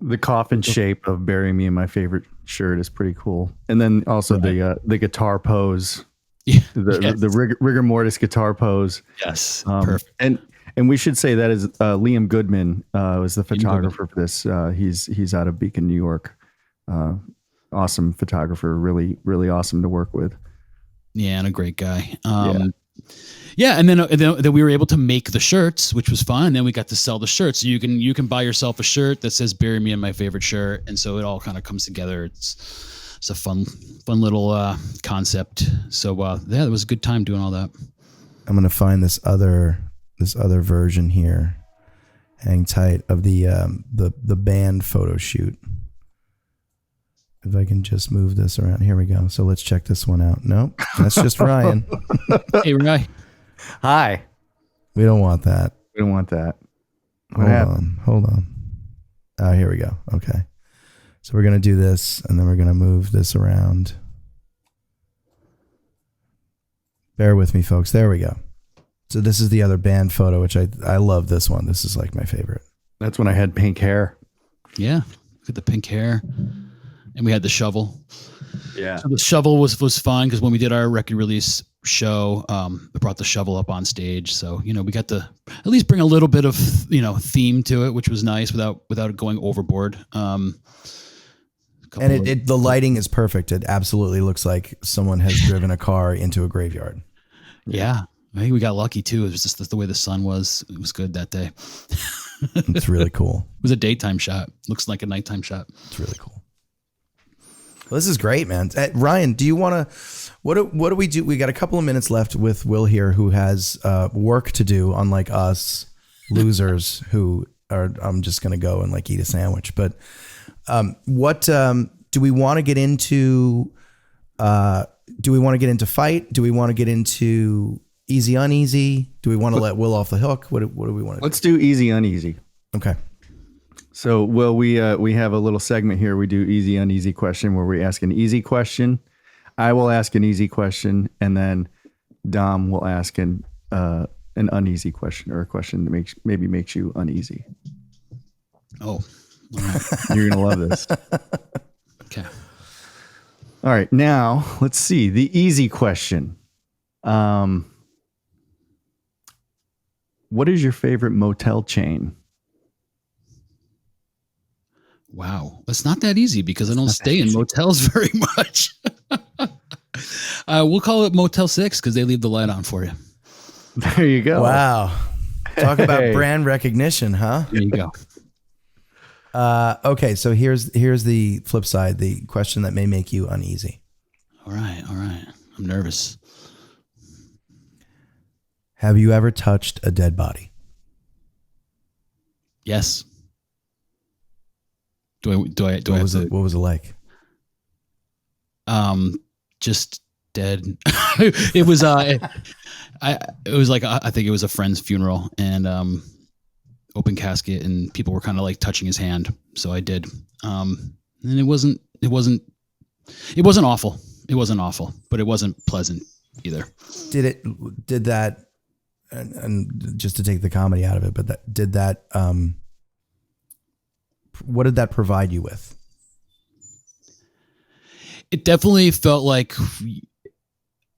Speaker 2: the coffin shape of "Bury Me in My Favorite Shirt" is pretty cool. And then also the guitar pose.
Speaker 3: Yeah,
Speaker 2: the rigor mortis guitar pose.
Speaker 3: Yes, perfect.
Speaker 2: And we should say that is Liam Goodman was the photographer for this. He's out of Beacon, New York. Awesome photographer, really, really awesome to work with.
Speaker 3: Yeah, and a great guy. And then we were able to make the shirts, which was fun. And then we got to sell the shirts. So you can buy yourself a shirt that says "Bury Me in My Favorite Shirt," and so it all kind of comes together. It's a fun little concept. So it was a good time doing all that.
Speaker 1: I'm gonna find this other version here. Hang tight, of the band photo shoot. If I can just move this around. Here we go. So let's check this one out. Nope, that's just Ryan.
Speaker 3: Hey, Ryan.
Speaker 2: Hi.
Speaker 1: We don't want that.
Speaker 2: We don't want that.
Speaker 1: Hold on. Oh, here we go. Okay. So we're going to do this, and then we're going to move this around. Bear with me, folks. There we go. So this is the other band photo, which I love this one. This is like my favorite.
Speaker 2: That's when I had pink hair.
Speaker 3: Yeah. Look at the pink hair. And we had the shovel.
Speaker 2: Yeah.
Speaker 3: So the shovel was fun because when we did our record release show, we brought the shovel up on stage. So, we got to at least bring a little bit of, theme to it, which was nice without it going overboard.
Speaker 1: And the lighting is perfect. It absolutely looks like someone has driven a car into a graveyard.
Speaker 3: Yeah. I think we got lucky too. It was just the way the sun was. It was good that day.
Speaker 1: It's really cool.
Speaker 3: It was a daytime shot. Looks like a nighttime shot.
Speaker 1: It's really cool. Well, this is great, man. Ryan, do you want to, what do we do? We got a couple of minutes left with Will here, who has work to do, unlike us losers who are, I'm just going to go and like eat a sandwich. But what do we want to get into? Do we want to get into fight? Do we want to get into easy, uneasy? Do we want to let Will off the hook? What do we want to do?
Speaker 2: Let's do easy, uneasy.
Speaker 1: Okay.
Speaker 2: So, Will, we have a little segment here. We do easy, uneasy question where we ask an easy question. I will ask an easy question, and then Dom will ask an uneasy question, or a question that maybe makes you uneasy.
Speaker 3: Oh,
Speaker 2: you're gonna love this.
Speaker 3: Okay.
Speaker 2: All right, now let's see the easy question. What is your favorite motel chain?
Speaker 3: Wow. It's not that easy because I don't stay in motels very much. We'll call it Motel 6 because they leave the light on for you.
Speaker 2: There you go.
Speaker 1: Wow. Talk about brand recognition, huh?
Speaker 3: There you go.
Speaker 1: Okay, so here's the flip side, the question that may make you uneasy.
Speaker 3: All right. I'm nervous.
Speaker 1: Have you ever touched a dead body?
Speaker 3: Yes. Do I
Speaker 1: What
Speaker 3: have
Speaker 1: was
Speaker 3: to?
Speaker 1: it? What was it like?
Speaker 3: Just dead. It was it was like I think it was a friend's funeral and open casket and people were kind of like touching his hand, so I did. And it wasn't awful. It wasn't awful, but it wasn't pleasant either.
Speaker 1: Did that and just to take the comedy out of it, but what did that provide you with?
Speaker 3: It definitely felt like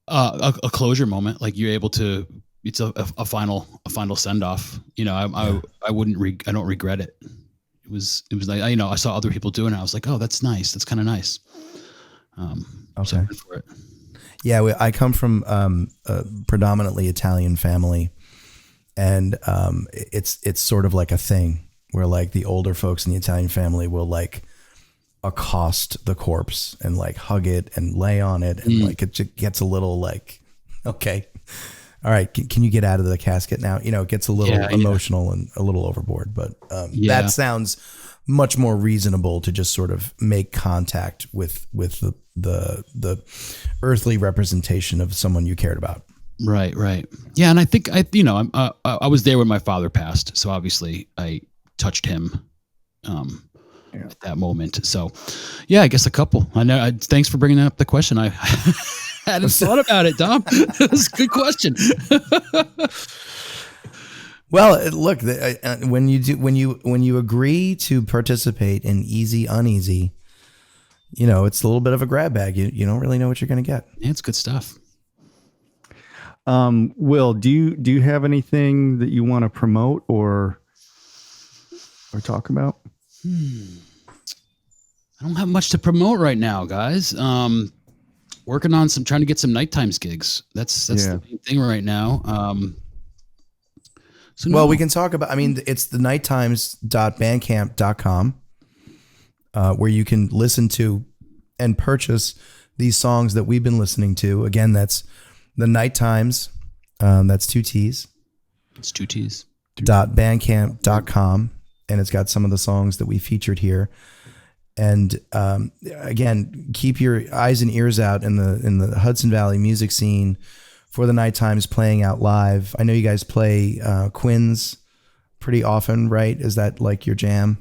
Speaker 3: a closure moment. Like you're able to, it's a final send off. I don't regret it. It was like, I saw other people doing it. I was like, oh, that's nice. That's kind of nice.
Speaker 1: Okay.
Speaker 3: For it.
Speaker 1: Yeah. I come from a predominantly Italian family, and it's sort of like a thing where like the older folks in the Italian family will like accost the corpse and like hug it and lay on it. And like, it just gets a little like, okay, all right. Can you get out of the casket now? It gets a little emotional and a little overboard, but that sounds much more reasonable to just sort of make contact with the earthly representation of someone you cared about. Right.
Speaker 3: Yeah. And I think I was there when my father passed. So obviously I touched him at that moment. So yeah, I guess a couple. I know. Thanks for bringing up the question. I hadn't thought about it, Dom. That's a good question.
Speaker 1: Well, look, when you agree to participate in easy, uneasy, it's a little bit of a grab bag. You don't really know what you're going to get.
Speaker 3: Yeah, it's good stuff.
Speaker 2: Will, do you have anything that you want to promote or talk about?
Speaker 3: I don't have much to promote right now, guys. Working on trying to get some nighttimes gigs. That's the main thing right now.
Speaker 1: Well, we can talk about, it's the nighttimes.bandcamp.com, where you can listen to and purchase these songs that we've been listening to. Again, that's the Nighttimes. That's 2 T's.
Speaker 3: It's 2 T's.
Speaker 1: .bandcamp.com. And it's got some of the songs that we featured here. And again, keep your eyes and ears out in the Hudson Valley music scene for the Night Times playing out live. I know you guys play Quinn's pretty often, right? Is that like your jam?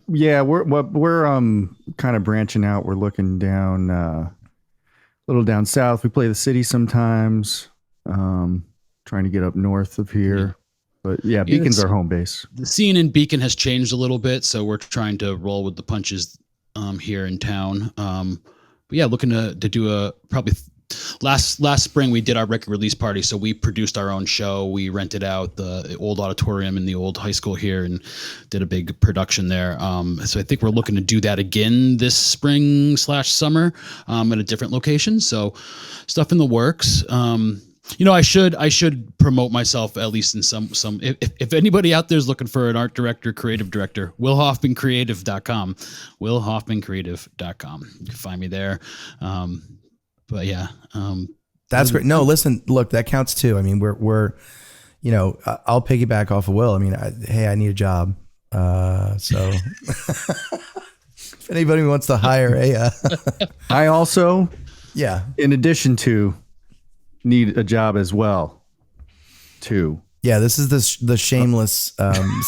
Speaker 2: Yeah, we're kind of branching out. We're looking down a little down south. We play the city sometimes. Trying to get up north of here. Yeah. But yeah, Beacon's our home base.
Speaker 3: The scene in Beacon has changed a little bit, so we're trying to roll with the punches here in town. But yeah, looking to do a probably last spring we did our record release party, so we produced our own show. We rented out the old auditorium in the old high school here and did a big production there. So I think we're looking to do that again this spring/summer at a different location. So stuff in the works. I should promote myself at least in some if anybody out there is looking for an art director, creative director, willhoffmancreative.com, willhoffmancreative.com. You can find me there. But yeah,
Speaker 1: that's great. No, listen, look, that counts too. I mean, we're I'll piggyback off of Will. I mean, I need a job. So if anybody wants to hire
Speaker 2: I also,
Speaker 1: yeah,
Speaker 2: in addition to, need a job as well too.
Speaker 1: Yeah, this is the shameless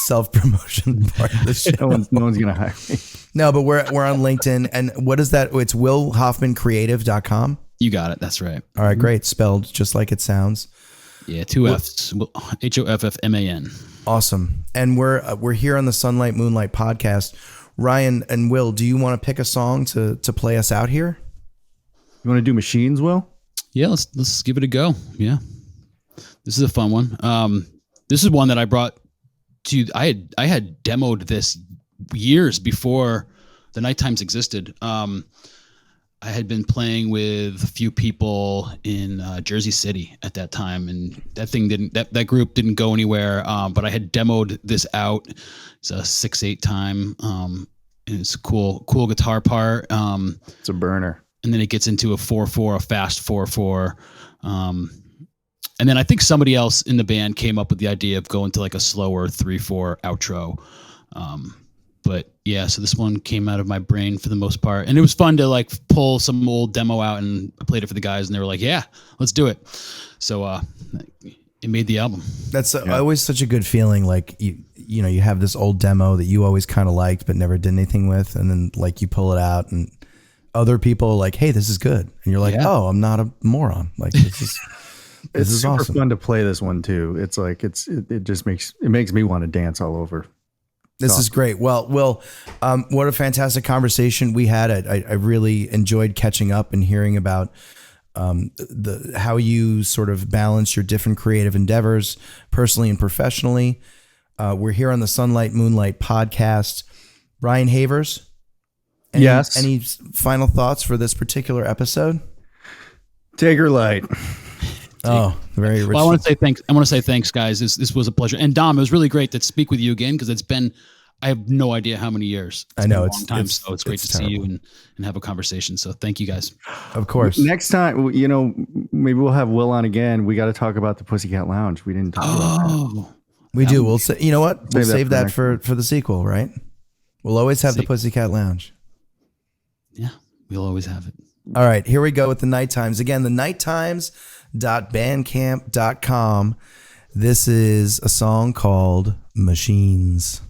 Speaker 1: self-promotion part of the show.
Speaker 2: No one's gonna hire me.
Speaker 1: No, but we're on LinkedIn. And what is that? It's willhoffmancreative.com.
Speaker 3: You got it. That's right.
Speaker 1: All right, great. Spelled just like it sounds.
Speaker 3: Yeah, 2 F's. Hoffman.
Speaker 1: Awesome. And we're here on the Sunlight Moonlight podcast. Ryan and Will, do you want to pick a song to play us out here?
Speaker 2: You want to do Machines, Will?
Speaker 3: Yeah, let's give it a go. Yeah, this is a fun one. This is one that I brought to. I had demoed this years before the Night Times existed. I had been playing with a few people in Jersey City at that time, and that group didn't go anywhere. But I had demoed this out. It's a 6/8 time. And it's a cool guitar part.
Speaker 2: It's a burner.
Speaker 3: And then it gets into a 4/4, a fast 4/4. And then I think somebody else in the band came up with the idea of going to like a slower 3/4 outro. But yeah, so this one came out of my brain for the most part. And it was fun to like pull some old demo out, and I played it for the guys and they were like, yeah, let's do it. So it made the album.
Speaker 1: That's always such a good feeling. Like you have this old demo that you always kind of liked but never did anything with. And then like you pull it out and other people are like, hey, this is good. And you're like, oh, I'm not a moron. Like this is
Speaker 2: it's super
Speaker 1: awesome.
Speaker 2: Fun to play this one too. It's like it just makes me want to dance all over.
Speaker 1: This is great. Well, Will, what a fantastic conversation we had. I really enjoyed catching up and hearing about how you sort of balance your different creative endeavors personally and professionally. We're here on the Sunlight Moonlight podcast. Ryan Havers.
Speaker 2: Yes.
Speaker 1: Any final thoughts for this particular episode?
Speaker 2: Take her light.
Speaker 1: Oh, very rich.
Speaker 3: Well, I want to say thanks, guys. This was a pleasure. And Dom, it was really great to speak with you again, because it's been, I have no idea how many years.
Speaker 1: I know
Speaker 3: it's been a long time, so it's great to see you and have a conversation. So thank you, guys.
Speaker 1: Of course.
Speaker 2: Next time, maybe we'll have Will on again. We got to talk about the Pussycat Lounge. We didn't talk about that.
Speaker 1: We do. We'll say, you know what? We'll save that for the sequel, right? We'll always have the Pussycat Lounge.
Speaker 3: Yeah, we'll always have it.
Speaker 1: All right, here we go with the Night Times. Again, the nighttimes.bandcamp.com. This is a song called Machines.